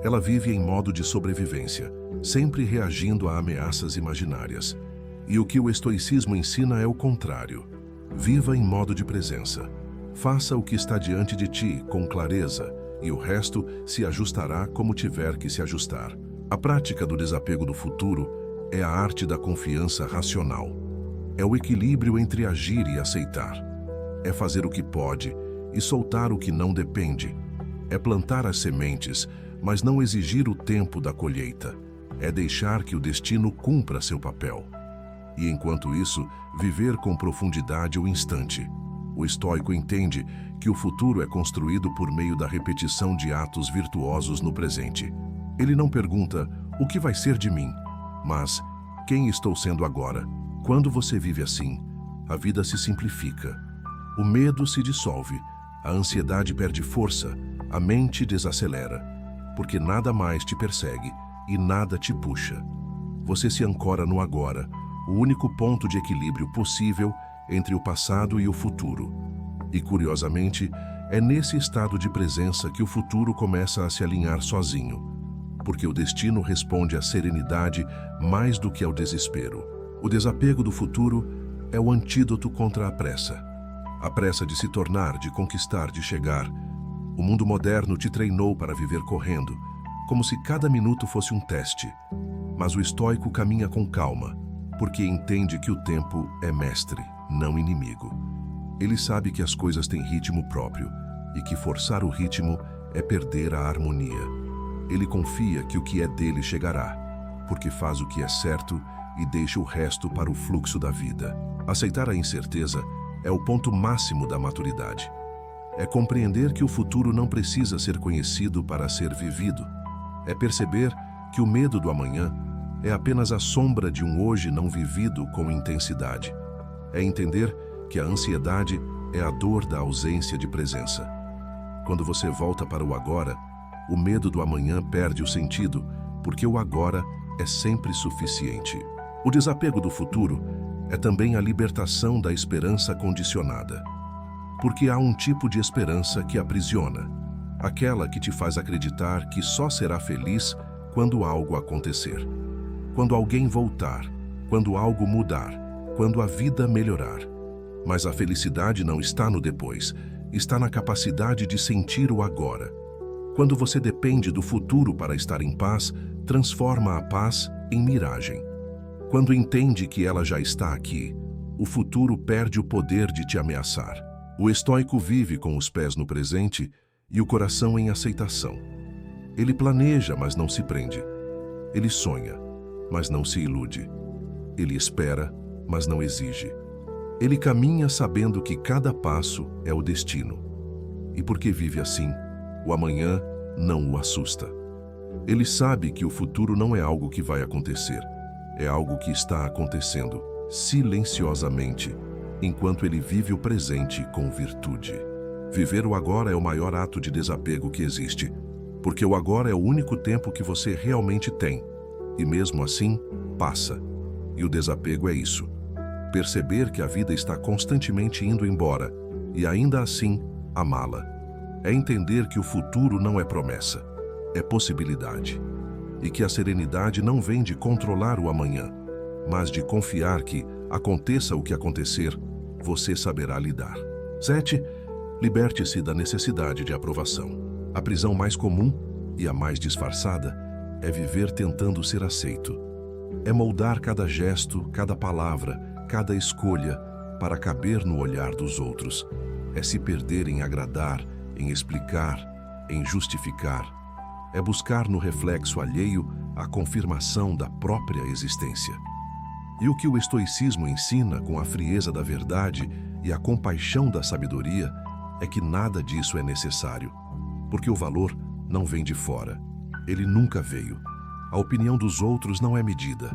Ela vive em modo de sobrevivência, sempre reagindo a ameaças imaginárias. E o que o estoicismo ensina é o contrário. Viva em modo de presença. Faça o que está diante de ti com clareza, e o resto se ajustará como tiver que se ajustar. A prática do desapego do futuro é a arte da confiança racional. É o equilíbrio entre agir e aceitar. É fazer o que pode e soltar o que não depende. É plantar as sementes, mas não exigir o tempo da colheita. É deixar que o destino cumpra seu papel. E enquanto isso, viver com profundidade o instante. O estoico entende que o futuro é construído por meio da repetição de atos virtuosos no presente. Ele não pergunta o que vai ser de mim, mas quem estou sendo agora. Quando você vive assim, a vida se simplifica. O medo se dissolve, a ansiedade perde força, a mente desacelera, porque nada mais te persegue e nada te puxa. Você se ancora no agora, o único ponto de equilíbrio possível entre o passado e o futuro. E, curiosamente, é nesse estado de presença que o futuro começa a se alinhar sozinho, porque o destino responde à serenidade mais do que ao desespero. O desapego do futuro é o antídoto contra a pressa. A pressa de se tornar, de conquistar, de chegar. O mundo moderno te treinou para viver correndo, como se cada minuto fosse um teste. Mas o estoico caminha com calma, porque entende que o tempo é mestre, não inimigo. Ele sabe que as coisas têm ritmo próprio e que forçar o ritmo é perder a harmonia. Ele confia que o que é dele chegará, porque faz o que é certo e deixa o resto para o fluxo da vida. Aceitar a incerteza é o ponto máximo da maturidade. É compreender que o futuro não precisa ser conhecido para ser vivido. É perceber que o medo do amanhã é apenas a sombra de um hoje não vivido com intensidade. É entender que a ansiedade é a dor da ausência de presença. Quando você volta para o agora, o medo do amanhã perde o sentido, porque o agora é sempre suficiente. O desapego do futuro é também a libertação da esperança condicionada. Porque há um tipo de esperança que aprisiona, aquela que te faz acreditar que só será feliz quando algo acontecer. Quando alguém voltar, quando algo mudar, quando a vida melhorar. Mas a felicidade não está no depois, está na capacidade de sentir o agora. Quando você depende do futuro para estar em paz, transforma a paz em miragem. Quando entende que ela já está aqui, o futuro perde o poder de te ameaçar. O estoico vive com os pés no presente e o coração em aceitação. Ele planeja, mas não se prende. Ele sonha, mas não se ilude. Ele espera, mas não exige. Ele caminha sabendo que cada passo é o destino. E porque vive assim, o amanhã não o assusta. Ele sabe que o futuro não é algo que vai acontecer, é algo que está acontecendo, silenciosamente, enquanto ele vive o presente com virtude. Viver o agora é o maior ato de desapego que existe, porque o agora é o único tempo que você realmente tem, e mesmo assim, passa. E o desapego é isso. Perceber que a vida está constantemente indo embora, e ainda assim, amá-la. É entender que o futuro não é promessa, é possibilidade. E que a serenidade não vem de controlar o amanhã, mas de confiar que, aconteça o que acontecer, você saberá lidar. 7. Liberte-se da necessidade de aprovação. A prisão mais comum, e a mais disfarçada, é viver tentando ser aceito. É moldar cada gesto, cada palavra, cada escolha para caber no olhar dos outros. É se perder em agradar, em explicar, em justificar. É buscar no reflexo alheio a confirmação da própria existência. E o que o estoicismo ensina com a frieza da verdade e a compaixão da sabedoria é que nada disso é necessário, porque o valor não vem de fora. Ele nunca veio. A opinião dos outros não é medida,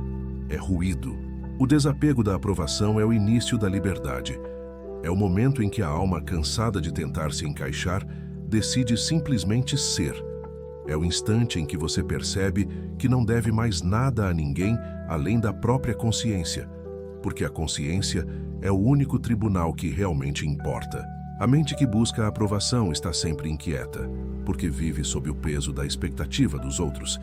é ruído. O desapego da aprovação é o início da liberdade. É o momento em que a alma, cansada de tentar se encaixar, decide simplesmente ser. É o instante em que você percebe que não deve mais nada a ninguém além da própria consciência, porque a consciência é o único tribunal que realmente importa. A mente que busca a aprovação está sempre inquieta, porque vive sob o peso da expectativa dos outros.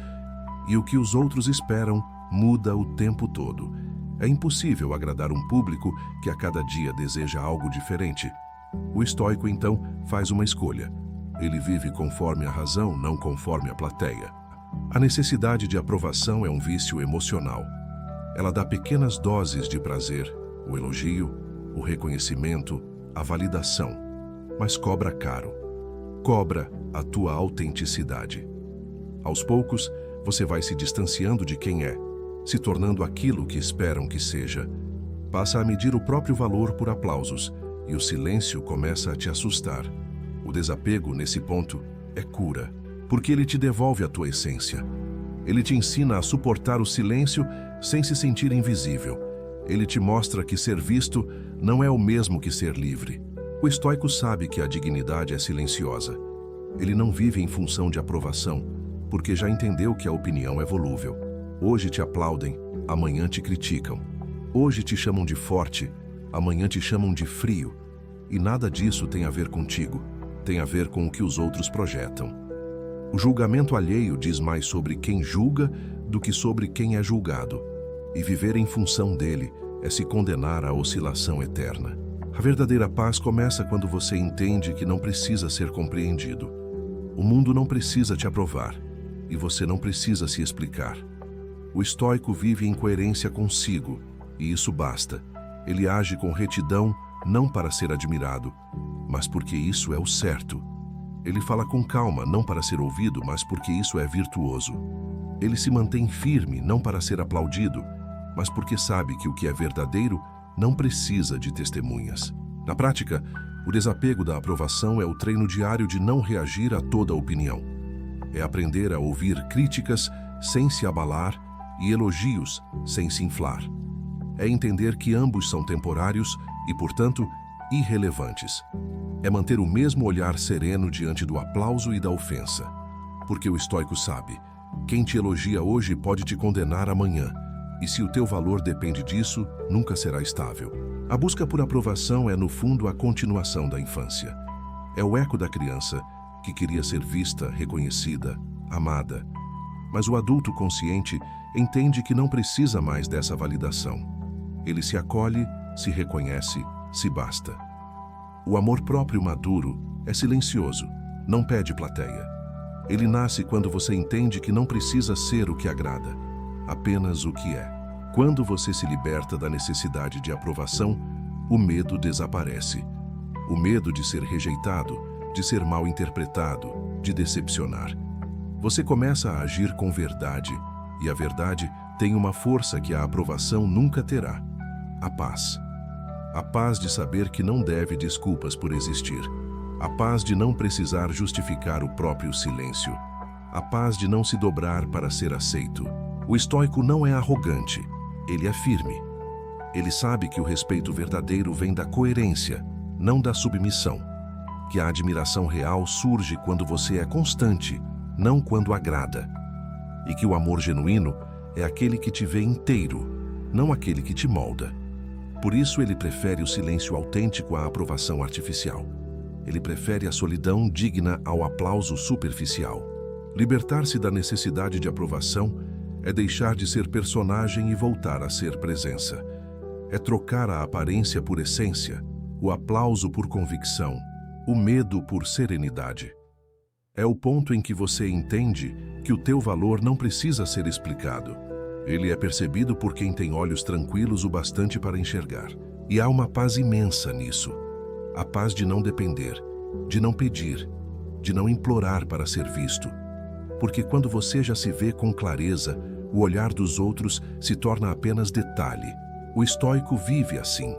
E o que os outros esperam muda o tempo todo. É impossível agradar um público que a cada dia deseja algo diferente. O estoico, então, faz uma escolha. Ele vive conforme a razão, não conforme a plateia. A necessidade de aprovação é um vício emocional. Ela dá pequenas doses de prazer, o elogio, o reconhecimento, a validação, mas cobra caro. Cobra a tua autenticidade. Aos poucos, você vai se distanciando de quem é, se tornando aquilo que esperam que seja. Passa a medir o próprio valor por aplausos e o silêncio começa a te assustar. O desapego, nesse ponto, é cura, porque ele te devolve a tua essência. Ele te ensina a suportar o silêncio sem se sentir invisível. Ele te mostra que ser visto não é o mesmo que ser livre. O estoico sabe que a dignidade é silenciosa. Ele não vive em função de aprovação, porque já entendeu que a opinião é volúvel. Hoje te aplaudem, amanhã te criticam. Hoje te chamam de forte, amanhã te chamam de frio. E nada disso tem a ver contigo, tem a ver com o que os outros projetam. O julgamento alheio diz mais sobre quem julga do que sobre quem é julgado. E viver em função dele é se condenar à oscilação eterna. A verdadeira paz começa quando você entende que não precisa ser compreendido. O mundo não precisa te aprovar, e você não precisa se explicar. O estoico vive em coerência consigo, e isso basta. Ele age com retidão, não para ser admirado, mas porque isso é o certo. Ele fala com calma, não para ser ouvido, mas porque isso é virtuoso. Ele se mantém firme, não para ser aplaudido, mas porque sabe que o que é verdadeiro não precisa de testemunhas. Na prática, o desapego da aprovação é o treino diário de não reagir a toda opinião. É aprender a ouvir críticas sem se abalar e elogios sem se inflar. É entender que ambos são temporários e, portanto, irrelevantes. É manter o mesmo olhar sereno diante do aplauso e da ofensa. Porque o estoico sabe, quem te elogia hoje pode te condenar amanhã, e se o teu valor depende disso, nunca será estável. A busca por aprovação é, no fundo, a continuação da infância. É o eco da criança que queria ser vista, reconhecida, amada. Mas o adulto consciente entende que não precisa mais dessa validação. Ele se acolhe, se reconhece, se basta. O amor próprio maduro é silencioso, não pede plateia. Ele nasce quando você entende que não precisa ser o que agrada, apenas o que é. Quando você se liberta da necessidade de aprovação, o medo desaparece. O medo de ser rejeitado, de ser mal interpretado, de decepcionar. Você começa a agir com verdade, e a verdade tem uma força que a aprovação nunca terá: a paz. A paz de saber que não deve desculpas por existir. A paz de não precisar justificar o próprio silêncio. A paz de não se dobrar para ser aceito. O estoico não é arrogante, ele é firme. Ele sabe que o respeito verdadeiro vem da coerência, não da submissão. Que a admiração real surge quando você é constante, não quando agrada. E que o amor genuíno é aquele que te vê inteiro, não aquele que te molda. Por isso ele prefere o silêncio autêntico à aprovação artificial. Ele prefere a solidão digna ao aplauso superficial. Libertar-se da necessidade de aprovação é deixar de ser personagem e voltar a ser presença. É trocar a aparência por essência, o aplauso por convicção, o medo por serenidade. É o ponto em que você entende que o teu valor não precisa ser explicado. Ele é percebido por quem tem olhos tranquilos o bastante para enxergar. E há uma paz imensa nisso. A paz de não depender, de não pedir, de não implorar para ser visto. Porque quando você já se vê com clareza, o olhar dos outros se torna apenas detalhe. O estoico vive assim,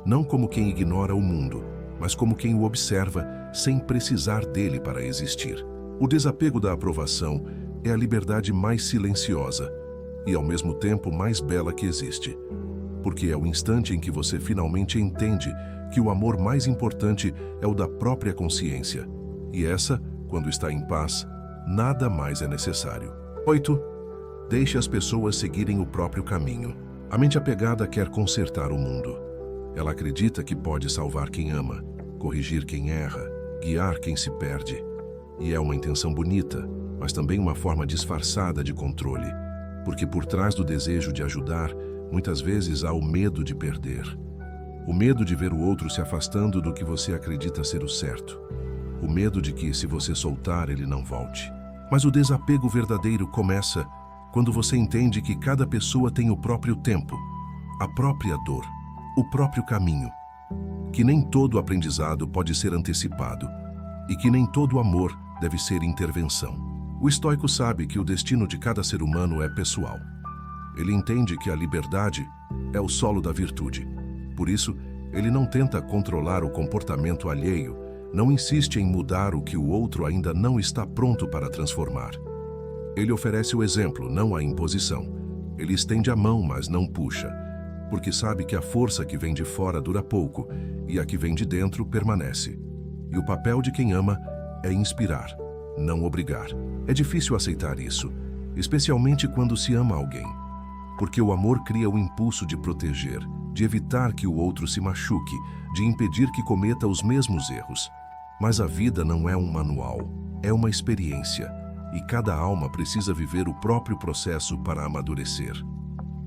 não como quem ignora o mundo, mas como quem o observa sem precisar dele para existir. O desapego da aprovação é a liberdade mais silenciosa e, ao mesmo tempo, mais bela que existe. Porque é o instante em que você finalmente entende que o amor mais importante é o da própria consciência. E essa, quando está em paz, nada mais é necessário. 8. Deixe as pessoas seguirem o próprio caminho. A mente apegada quer consertar o mundo. Ela acredita que pode salvar quem ama, corrigir quem erra, guiar quem se perde. E é uma intenção bonita, mas também uma forma disfarçada de controle. Porque por trás do desejo de ajudar, muitas vezes há o medo de perder. O medo de ver o outro se afastando do que você acredita ser o certo. O medo de que, se você soltar, ele não volte. Mas o desapego verdadeiro começa quando você entende que cada pessoa tem o próprio tempo, a própria dor, o próprio caminho. Que nem todo aprendizado pode ser antecipado e que nem todo amor deve ser intervenção. O estoico sabe que o destino de cada ser humano é pessoal. Ele entende que a liberdade é o solo da virtude. Por isso, Ele não tenta controlar o comportamento alheio, não insiste em mudar o que o outro ainda não está pronto para transformar. Ele oferece o exemplo, não a imposição. Ele estende a mão, mas não puxa, porque sabe que a força que vem de fora dura pouco e a que vem de dentro permanece. E o papel de quem ama é inspirar, não obrigar. É difícil aceitar isso, especialmente quando se ama alguém, porque o amor cria o impulso de proteger, de evitar que o outro se machuque, de impedir que cometa os mesmos erros. Mas a vida não é um manual, é uma experiência, e cada alma precisa viver o próprio processo para amadurecer.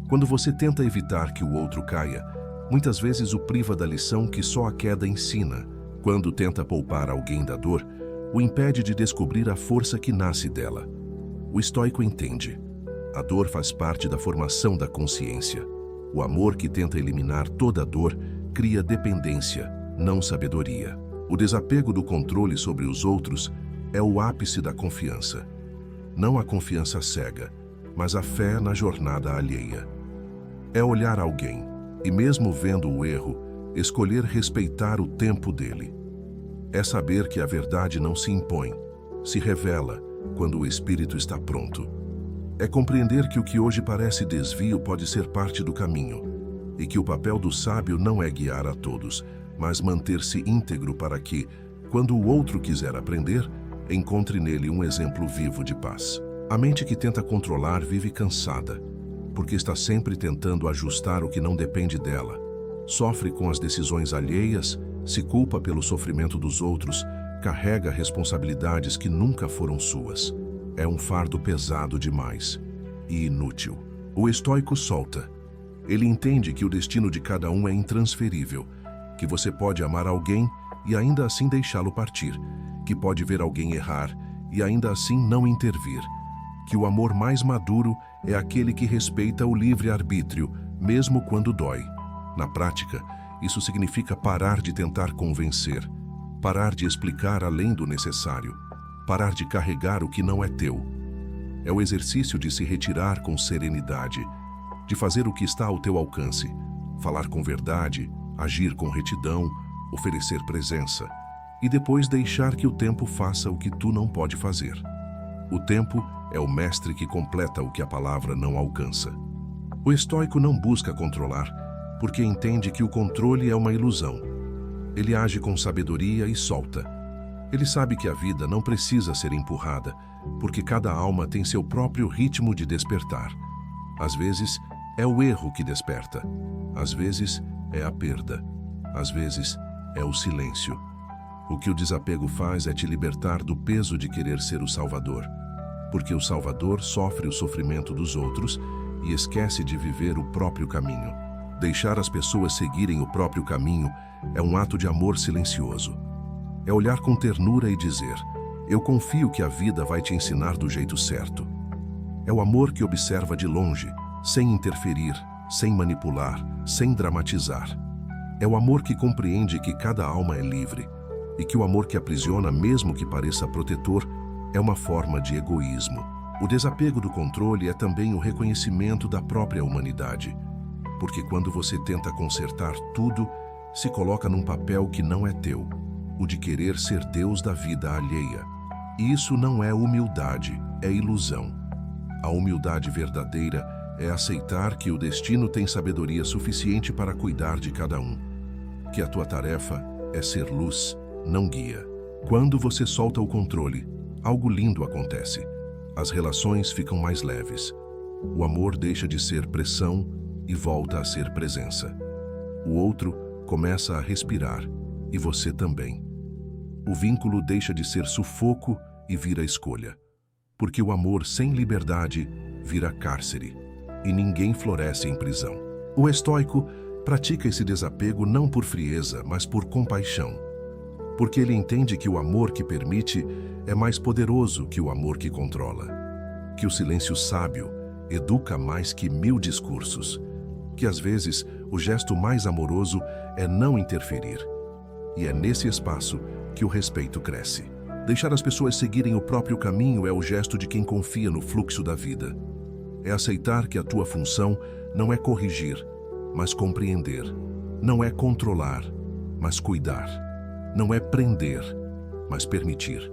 Quando você tenta evitar que o outro caia, muitas vezes o priva da lição que só a queda ensina. Quando tenta poupar alguém da dor, o impede de descobrir a força que nasce dela. O estoico entende. A dor faz parte da formação da consciência. O amor que tenta eliminar toda a dor cria dependência, não sabedoria. O desapego do controle sobre os outros é o ápice da confiança. Não a confiança cega, mas a fé na jornada alheia. É olhar alguém e, mesmo vendo o erro, escolher respeitar o tempo dele. É saber que a verdade não se impõe, se revela quando o espírito está pronto. É compreender que o que hoje parece desvio pode ser parte do caminho, e que o papel do sábio não é guiar a todos, mas manter-se íntegro para que, quando o outro quiser aprender, encontre nele um exemplo vivo de paz. A mente que tenta controlar vive cansada, porque está sempre tentando ajustar o que não depende dela. Sofre com as decisões alheias, se culpa pelo sofrimento dos outros, carrega responsabilidades que nunca foram suas. É um fardo pesado demais e inútil. O estoico solta. Ele entende que o destino de cada um é intransferível, que você pode amar alguém e ainda assim deixá-lo partir, que pode ver alguém errar e ainda assim não intervir, que o amor mais maduro é aquele que respeita o livre-arbítrio, mesmo quando dói. Na prática, isso significa parar de tentar convencer, parar de explicar além do necessário, parar de carregar o que não é teu. É o exercício de se retirar com serenidade, de fazer o que está ao teu alcance, falar com verdade, agir com retidão, oferecer presença, e depois deixar que o tempo faça o que tu não pode fazer. O tempo é o mestre que completa o que a palavra não alcança. O estoico não busca controlar, porque entende que o controle é uma ilusão. Ele age com sabedoria e solta. Ele sabe que a vida não precisa ser empurrada, porque cada alma tem seu próprio ritmo de despertar. Às vezes, é o erro que desperta. Às vezes, é a perda. Às vezes, é o silêncio. O que o desapego faz é te libertar do peso de querer ser o Salvador, porque o Salvador sofre o sofrimento dos outros e esquece de viver o próprio caminho. Deixar as pessoas seguirem o próprio caminho é um ato de amor silencioso. É olhar com ternura e dizer: eu confio que a vida vai te ensinar do jeito certo. É o amor que observa de longe, sem interferir, sem manipular, sem dramatizar. É o amor que compreende que cada alma é livre e que o amor que aprisiona, mesmo que pareça protetor, é uma forma de egoísmo. O desapego do controle é também o reconhecimento da própria humanidade, porque quando você tenta consertar tudo, se coloca num papel que não é teu, o de querer ser Deus da vida alheia. E isso não é humildade, é ilusão. A humildade verdadeira é aceitar que o destino tem sabedoria suficiente para cuidar de cada um, que a tua tarefa é ser luz, não guia. Quando você solta o controle, algo lindo acontece. As relações ficam mais leves. O amor deixa de ser pressão e volta a ser presença. O outro começa a respirar, e você também. O vínculo deixa de ser sufoco e vira escolha. Porque o amor sem liberdade vira cárcere, e ninguém floresce em prisão. O estoico pratica esse desapego não por frieza, mas por compaixão. Porque ele entende que o amor que permite é mais poderoso que o amor que controla. Que o silêncio sábio educa mais que 1000 discursos. Que às vezes o gesto mais amoroso é não interferir. E é nesse espaço que o respeito cresce. Deixar as pessoas seguirem o próprio caminho é o gesto de quem confia no fluxo da vida. É aceitar que a tua função não é corrigir, mas compreender. Não é controlar, mas cuidar. Não é prender, mas permitir.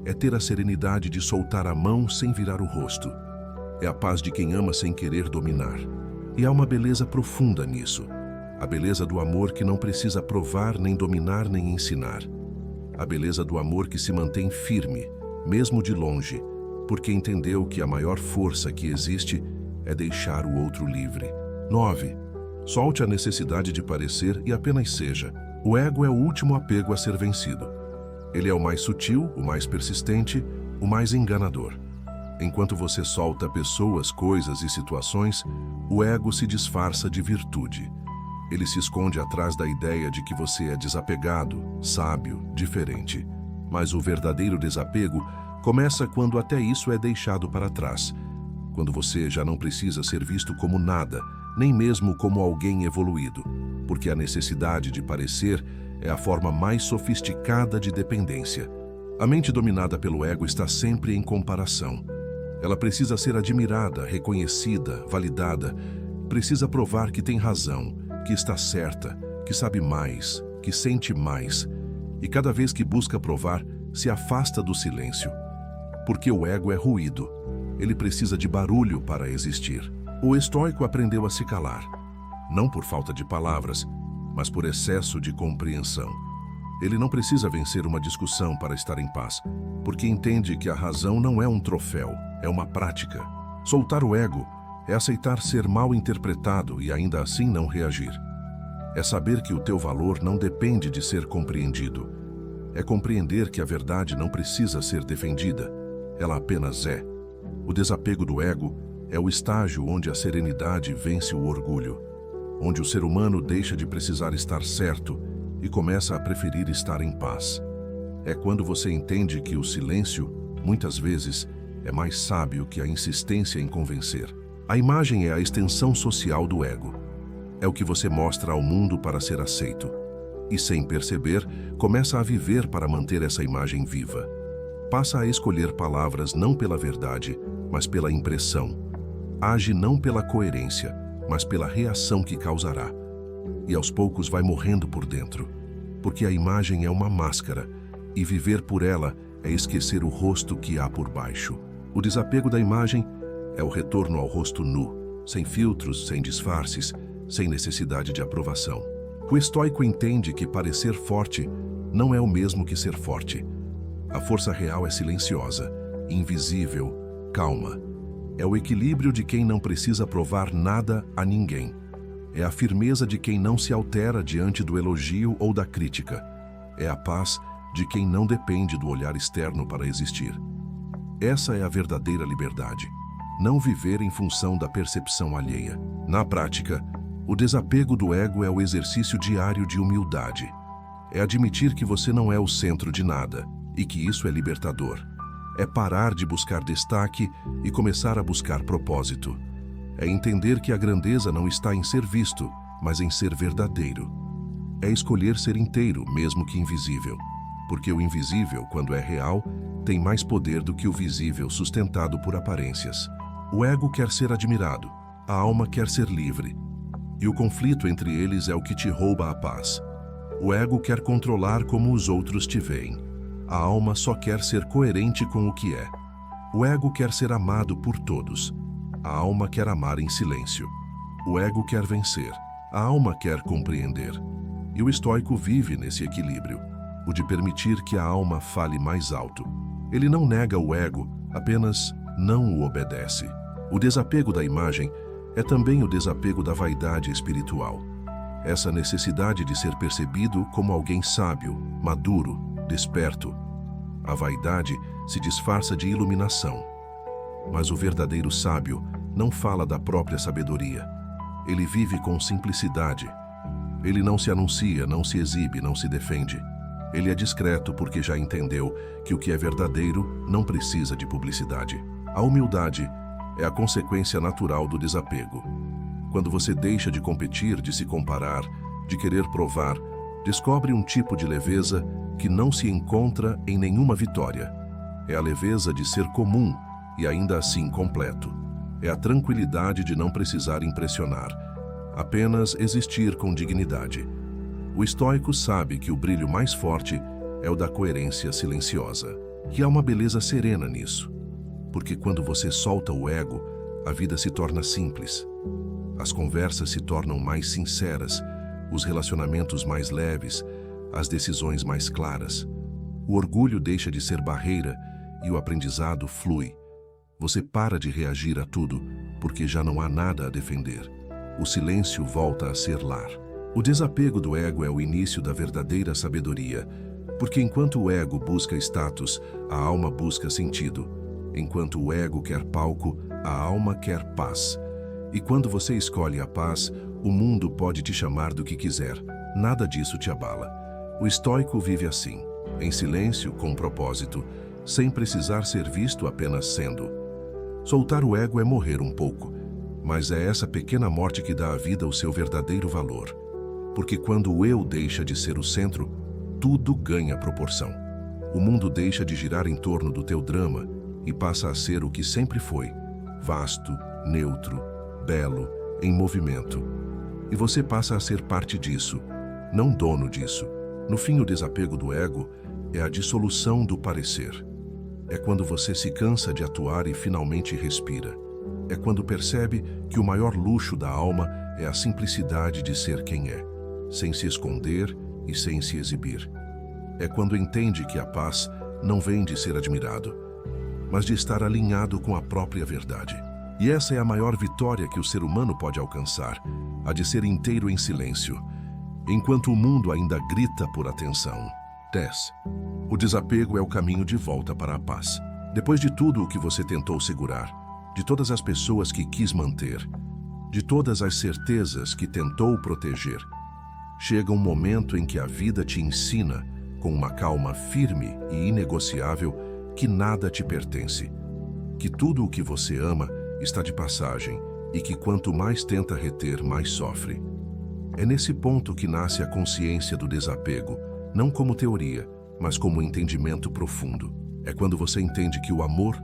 É ter a serenidade de soltar a mão sem virar o rosto. É a paz de quem ama sem querer dominar. E há uma beleza profunda nisso. A beleza do amor que não precisa provar, nem dominar, nem ensinar. A beleza do amor que se mantém firme, mesmo de longe, porque entendeu que a maior força que existe é deixar o outro livre. 9. Solte a necessidade de parecer e apenas seja. O ego é o último apego a ser vencido. Ele é o mais sutil, o mais persistente, o mais enganador. Enquanto você solta pessoas, coisas e situações, o ego se disfarça de virtude. Ele se esconde atrás da ideia de que você é desapegado, sábio, diferente. Mas o verdadeiro desapego começa quando até isso é deixado para trás. Quando você já não precisa ser visto como nada, nem mesmo como alguém evoluído. Porque a necessidade de parecer é a forma mais sofisticada de dependência. A mente dominada pelo ego está sempre em comparação. Ela precisa ser admirada, reconhecida, validada. Precisa provar que tem razão, que está certa, que sabe mais, que sente mais. E cada vez que busca provar, se afasta do silêncio. Porque o ego é ruído. Ele precisa de barulho para existir. O estoico aprendeu a se calar. Não por falta de palavras, mas por excesso de compreensão. Ele não precisa vencer uma discussão para estar em paz, porque entende que a razão não é um troféu, é uma prática. Soltar o ego é aceitar ser mal interpretado e ainda assim não reagir. É saber que o teu valor não depende de ser compreendido. É compreender que a verdade não precisa ser defendida, ela apenas é. O desapego do ego é o estágio onde a serenidade vence o orgulho, onde o ser humano deixa de precisar estar certo e começa a preferir estar em paz. É quando você entende que o silêncio, muitas vezes, é mais sábio que a insistência em convencer. A imagem é a extensão social do ego. É o que você mostra ao mundo para ser aceito. E, sem perceber, começa a viver para manter essa imagem viva. Passa a escolher palavras não pela verdade, mas pela impressão. Age não pela coerência, mas pela reação que causará. E aos poucos vai morrendo por dentro, porque a imagem é uma máscara, e viver por ela é esquecer o rosto que há por baixo. O desapego da imagem é o retorno ao rosto nu, sem filtros, sem disfarces, sem necessidade de aprovação. O estoico entende que parecer forte não é o mesmo que ser forte. A força real é silenciosa, invisível, calma. É o equilíbrio de quem não precisa provar nada a ninguém. É a firmeza de quem não se altera diante do elogio ou da crítica. É a paz de quem não depende do olhar externo para existir. Essa é a verdadeira liberdade. Não viver em função da percepção alheia. Na prática, o desapego do ego é o exercício diário de humildade. É admitir que você não é o centro de nada e que isso é libertador. É parar de buscar destaque e começar a buscar propósito. É entender que a grandeza não está em ser visto, mas em ser verdadeiro. É escolher ser inteiro, mesmo que invisível. Porque o invisível, quando é real, tem mais poder do que o visível sustentado por aparências. O ego quer ser admirado, a alma quer ser livre. E o conflito entre eles é o que te rouba a paz. O ego quer controlar como os outros te veem. A alma só quer ser coerente com o que é. O ego quer ser amado por todos. A alma quer amar em silêncio. O ego quer vencer. A alma quer compreender. E o estoico vive nesse equilíbrio, o de permitir que a alma fale mais alto. Ele não nega o ego, apenas não o obedece. O desapego da imagem é também o desapego da vaidade espiritual. Essa necessidade de ser percebido como alguém sábio, maduro, desperto. A vaidade se disfarça de iluminação. Mas o verdadeiro sábio não fala da própria sabedoria. Ele vive com simplicidade. Ele não se anuncia, não se exibe, não se defende. Ele é discreto porque já entendeu que o que é verdadeiro não precisa de publicidade. A humildade é a consequência natural do desapego. Quando você deixa de competir, de se comparar, de querer provar, descobre um tipo de leveza que não se encontra em nenhuma vitória. É a leveza de ser comum e ainda assim completo. É a tranquilidade de não precisar impressionar. apenas existir com dignidade. O estoico sabe que o brilho mais forte é o da coerência silenciosa, que há uma beleza serena nisso, porque quando você solta o ego, a vida se torna simples. As conversas se tornam mais sinceras, os relacionamentos mais leves, as decisões mais claras. O orgulho deixa de ser barreira e o aprendizado flui. Você para de reagir a tudo, porque já não há nada a defender. O silêncio volta a ser lar. O desapego do ego é o início da verdadeira sabedoria, porque enquanto o ego busca status, a alma busca sentido. Enquanto o ego quer palco, a alma quer paz. E quando você escolhe a paz, o mundo pode te chamar do que quiser. Nada disso te abala. O estoico vive assim, em silêncio, com propósito, sem precisar ser visto, apenas sendo. Soltar o ego é morrer um pouco, mas é essa pequena morte que dá à vida o seu verdadeiro valor. Porque quando o eu deixa de ser o centro, tudo ganha proporção. O mundo deixa de girar em torno do teu drama e passa a ser o que sempre foi, vasto, neutro, belo, em movimento. E você passa a ser parte disso, não dono disso. No fim, o desapego do ego é a dissolução do parecer. É quando você se cansa de atuar e finalmente respira. É quando percebe que o maior luxo da alma é a simplicidade de ser quem é, sem se esconder e sem se exibir. É quando entende que a paz não vem de ser admirado, mas de estar alinhado com a própria verdade. E essa é a maior vitória que o ser humano pode alcançar, a de ser inteiro em silêncio, enquanto o mundo ainda grita por atenção. 10. O desapego é o caminho de volta para a paz. Depois de tudo o que você tentou segurar, de todas as pessoas que quis manter, de todas as certezas que tentou proteger, chega um momento em que a vida te ensina, com uma calma firme e inegociável, que nada te pertence, que tudo o que você ama está de passagem e que quanto mais tenta reter, mais sofre. É nesse ponto que nasce a consciência do desapego, não como teoria, mas como entendimento profundo. É quando você entende que o amor,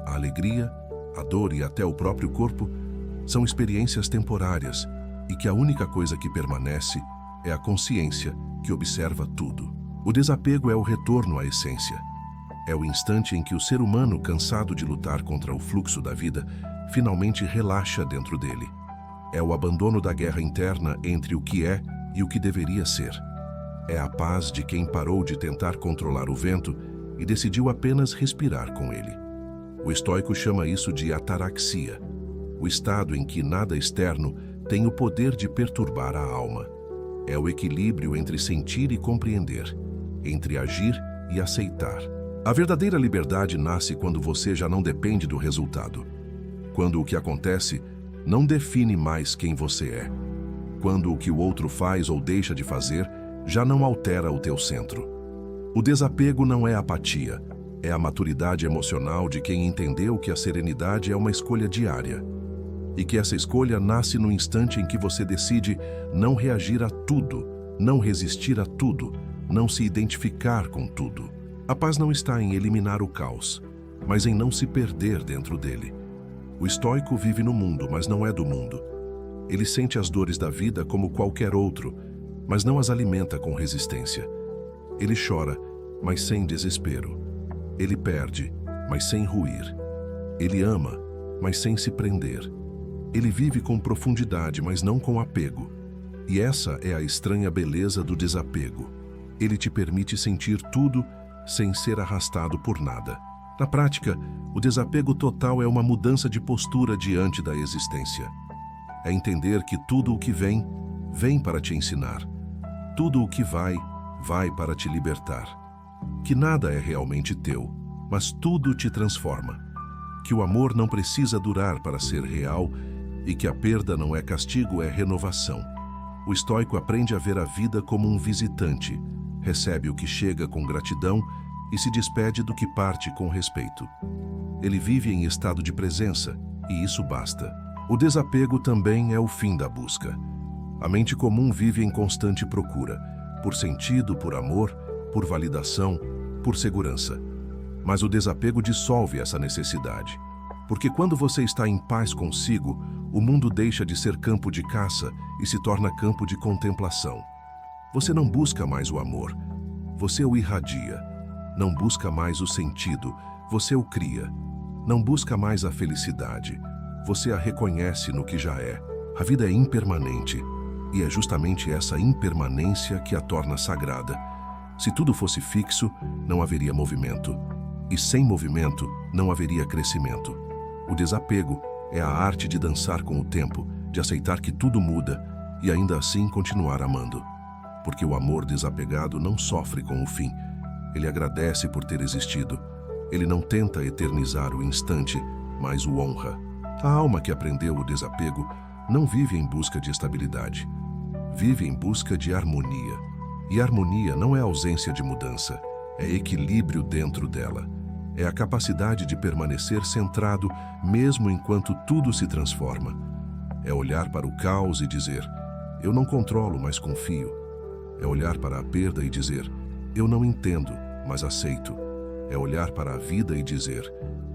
a alegria, a dor e até o próprio corpo são experiências temporárias e que a única coisa que permanece é a consciência que observa tudo. O desapego é o retorno à essência. É o instante em que o ser humano, cansado de lutar contra o fluxo da vida, finalmente relaxa dentro dele. É o abandono da guerra interna entre o que é e o que deveria ser. É a paz de quem parou de tentar controlar o vento e decidiu apenas respirar com ele. O estoico chama isso de ataraxia, o estado em que nada externo tem o poder de perturbar a alma. É o equilíbrio entre sentir e compreender, entre agir e aceitar. A verdadeira liberdade nasce quando você já não depende do resultado. Quando o que acontece não define mais quem você é. Quando o que o outro faz ou deixa de fazer já não altera o teu centro. O desapego não é apatia, é a maturidade emocional de quem entendeu que a serenidade é uma escolha diária. E que essa escolha nasce no instante em que você decide não reagir a tudo, não resistir a tudo, não se identificar com tudo. A paz não está em eliminar o caos, mas em não se perder dentro dele. O estoico vive no mundo, mas não é do mundo. Ele sente as dores da vida como qualquer outro, mas não as alimenta com resistência. Ele chora, mas sem desespero. Ele perde, mas sem ruir. Ele ama, mas sem se prender. Ele vive com profundidade, mas não com apego. E essa é a estranha beleza do desapego. Ele te permite sentir tudo sem ser arrastado por nada. Na prática, o desapego total é uma mudança de postura diante da existência. É entender que tudo o que vem, vem para te ensinar. Tudo o que vai, vai para te libertar. Que nada é realmente teu, mas tudo te transforma. Que o amor não precisa durar para ser real e que a perda não é castigo, é renovação. O estoico aprende a ver a vida como um visitante, recebe o que chega com gratidão e se despede do que parte com respeito. Ele vive em estado de presença, e isso basta. O desapego também é o fim da busca. A mente comum vive em constante procura, por sentido, por amor, por validação, por segurança. Mas o desapego dissolve essa necessidade, Porque quando você está em paz consigo, o mundo deixa de ser campo de caça e se torna campo de contemplação. Você não busca mais o amor, você o irradia. Não busca mais o sentido, você o cria. Não busca mais a felicidade, você a reconhece no que já é. A vida é impermanente, e é justamente essa impermanência que a torna sagrada. Se tudo fosse fixo, não haveria movimento. E sem movimento, não haveria crescimento. O desapego é a arte de dançar com o tempo, de aceitar que tudo muda e ainda assim continuar amando. Porque o amor desapegado não sofre com o fim. Ele agradece por ter existido. Ele não tenta eternizar o instante, mas o honra. A alma que aprendeu o desapego não vive em busca de estabilidade. Vive em busca de harmonia. E harmonia não é ausência de mudança, é equilíbrio dentro dela. É a capacidade de permanecer centrado mesmo enquanto tudo se transforma. É olhar para o caos e dizer, eu não controlo, mas confio. É olhar para a perda e dizer, eu não entendo, mas aceito. É olhar para a vida e dizer,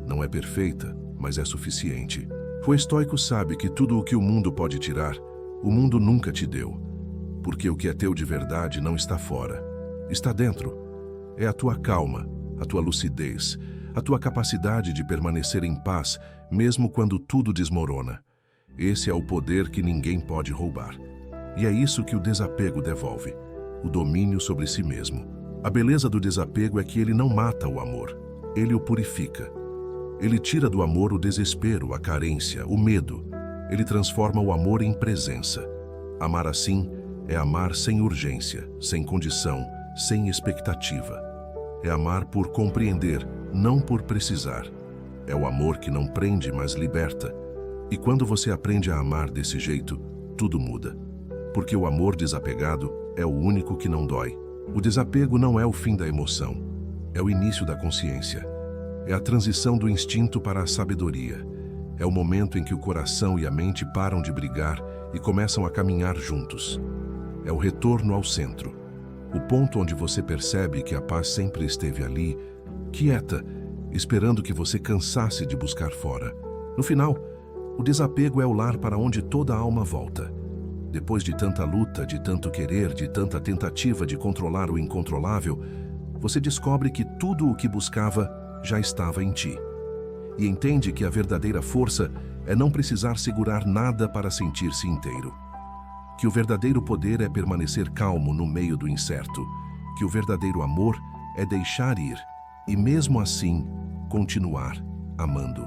não é perfeita, mas é suficiente. O estoico sabe que tudo o que o mundo pode tirar, o mundo nunca te deu. Porque o que é teu de verdade não está fora, está dentro. É a tua calma, a tua lucidez, a tua capacidade de permanecer em paz, mesmo quando tudo desmorona. Esse é o poder que ninguém pode roubar. E é isso que o desapego devolve, o domínio sobre si mesmo. A beleza do desapego é que ele não mata o amor, ele o purifica. Ele tira do amor o desespero, a carência, o medo. Ele transforma o amor em presença. Amar assim é amar sem urgência, sem condição, sem expectativa. É amar por compreender, não por precisar. É o amor que não prende, mas liberta. E quando você aprende a amar desse jeito, tudo muda. Porque o amor desapegado é o único que não dói. O desapego não é o fim da emoção, é o início da consciência. É a transição do instinto para a sabedoria. É o momento em que o coração e a mente param de brigar e começam a caminhar juntos. É o retorno ao centro. O ponto onde você percebe que a paz sempre esteve ali, quieta, esperando que você cansasse de buscar fora. No final, o desapego é o lar para onde toda a alma volta. Depois de tanta luta, de tanto querer, de tanta tentativa de controlar o incontrolável, você descobre que tudo o que buscava já estava em ti. E entende que a verdadeira força é não precisar segurar nada para sentir-se inteiro. Que o verdadeiro poder é permanecer calmo no meio do incerto. Que o verdadeiro amor é deixar ir e, mesmo assim, continuar amando.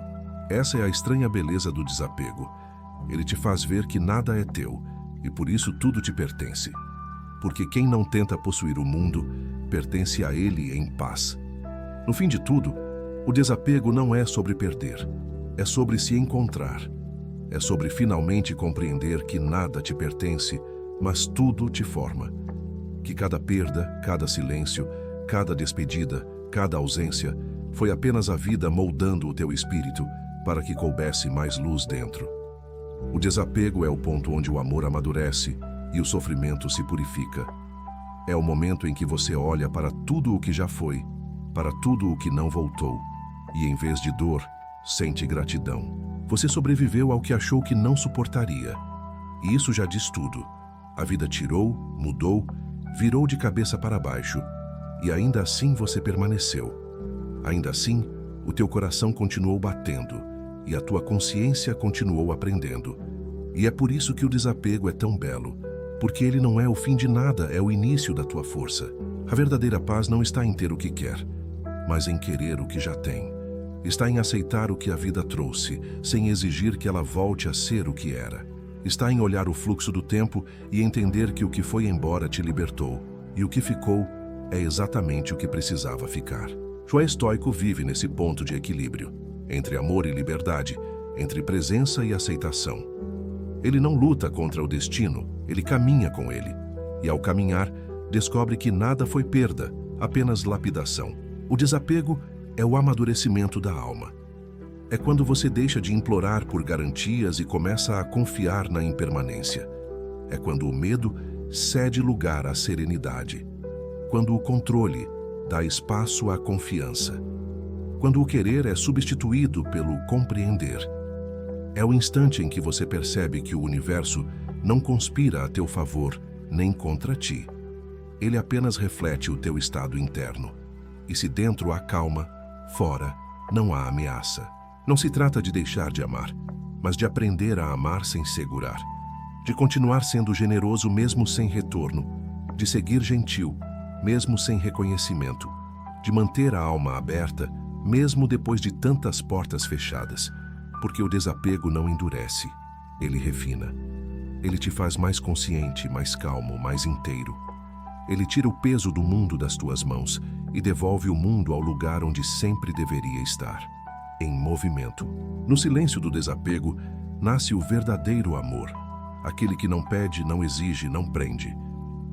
Essa é a estranha beleza do desapego. Ele te faz ver que nada é teu e por isso tudo te pertence. Porque quem não tenta possuir o mundo, pertence a ele em paz. No fim de tudo, o desapego não é sobre perder, é sobre se encontrar. É sobre finalmente compreender que nada te pertence, mas tudo te forma. Que cada perda, cada silêncio, cada despedida, cada ausência, foi apenas a vida moldando o teu espírito para que coubesse mais luz dentro. O desapego é o ponto onde o amor amadurece e o sofrimento se purifica. É o momento em que você olha para tudo o que já foi, para tudo o que não voltou, e em vez de dor, sente gratidão. Você sobreviveu ao que achou que não suportaria. E isso já diz tudo. A vida tirou, mudou, virou de cabeça para baixo. E ainda assim você permaneceu. Ainda assim, o teu coração continuou batendo. E a tua consciência continuou aprendendo. E é por isso que o desapego é tão belo. Porque ele não é o fim de nada, é o início da tua força. A verdadeira paz não está em ter o que quer, mas em querer o que já tem. Está em aceitar o que a vida trouxe, sem exigir que ela volte a ser o que era. Está em olhar o fluxo do tempo e entender que o que foi embora te libertou, e o que ficou é exatamente o que precisava ficar. O estoico vive nesse ponto de equilíbrio, entre amor e liberdade, entre presença e aceitação. Ele não luta contra o destino, ele caminha com ele. E ao caminhar, descobre que nada foi perda, apenas lapidação. O desapego é o amadurecimento da alma. É quando você deixa de implorar por garantias e começa a confiar na impermanência. É quando o medo cede lugar à serenidade. Quando o controle dá espaço à confiança. quando o querer é substituído pelo compreender. É o instante em que você percebe que o universo não conspira a teu favor nem contra ti. Ele apenas reflete o teu estado interno. E se dentro há calma, fora não há ameaça. Não se trata de deixar de amar, mas de aprender a amar sem segurar. De continuar sendo generoso mesmo sem retorno. De seguir gentil, mesmo sem reconhecimento. De manter a alma aberta, mesmo depois de tantas portas fechadas. Porque o desapego não endurece, ele refina. Ele te faz mais consciente, mais calmo, mais inteiro. Ele tira o peso do mundo das tuas mãos e devolve o mundo ao lugar onde sempre deveria estar, em movimento. No silêncio do desapego, nasce o verdadeiro amor. Aquele que não pede, não exige, não prende.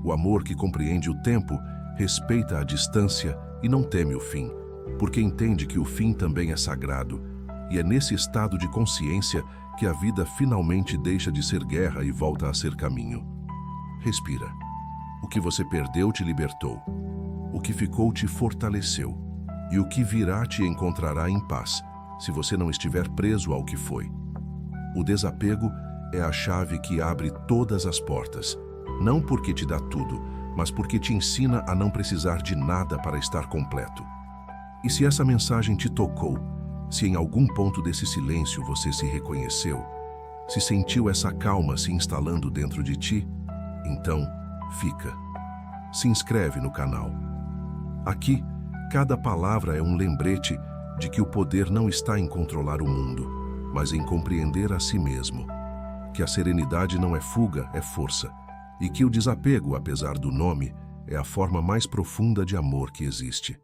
O amor que compreende o tempo, respeita a distância e não teme o fim, porque entende que o fim também é sagrado. E é nesse estado de consciência que a vida finalmente deixa de ser guerra e volta a ser caminho. Respira. O que você perdeu te libertou. O que ficou te fortaleceu. E o que virá te encontrará em paz, se você não estiver preso ao que foi. O desapego é a chave que abre todas as portas, não porque te dá tudo, mas porque te ensina a não precisar de nada para estar completo. E se essa mensagem te tocou, se em algum ponto desse silêncio você se reconheceu, se sentiu essa calma se instalando dentro de ti, então fica. Se inscreve no canal. Aqui, cada palavra é um lembrete de que o poder não está em controlar o mundo, mas em compreender a si mesmo. Que a serenidade não é fuga, é força. E que o desapego, apesar do nome, é a forma mais profunda de amor que existe.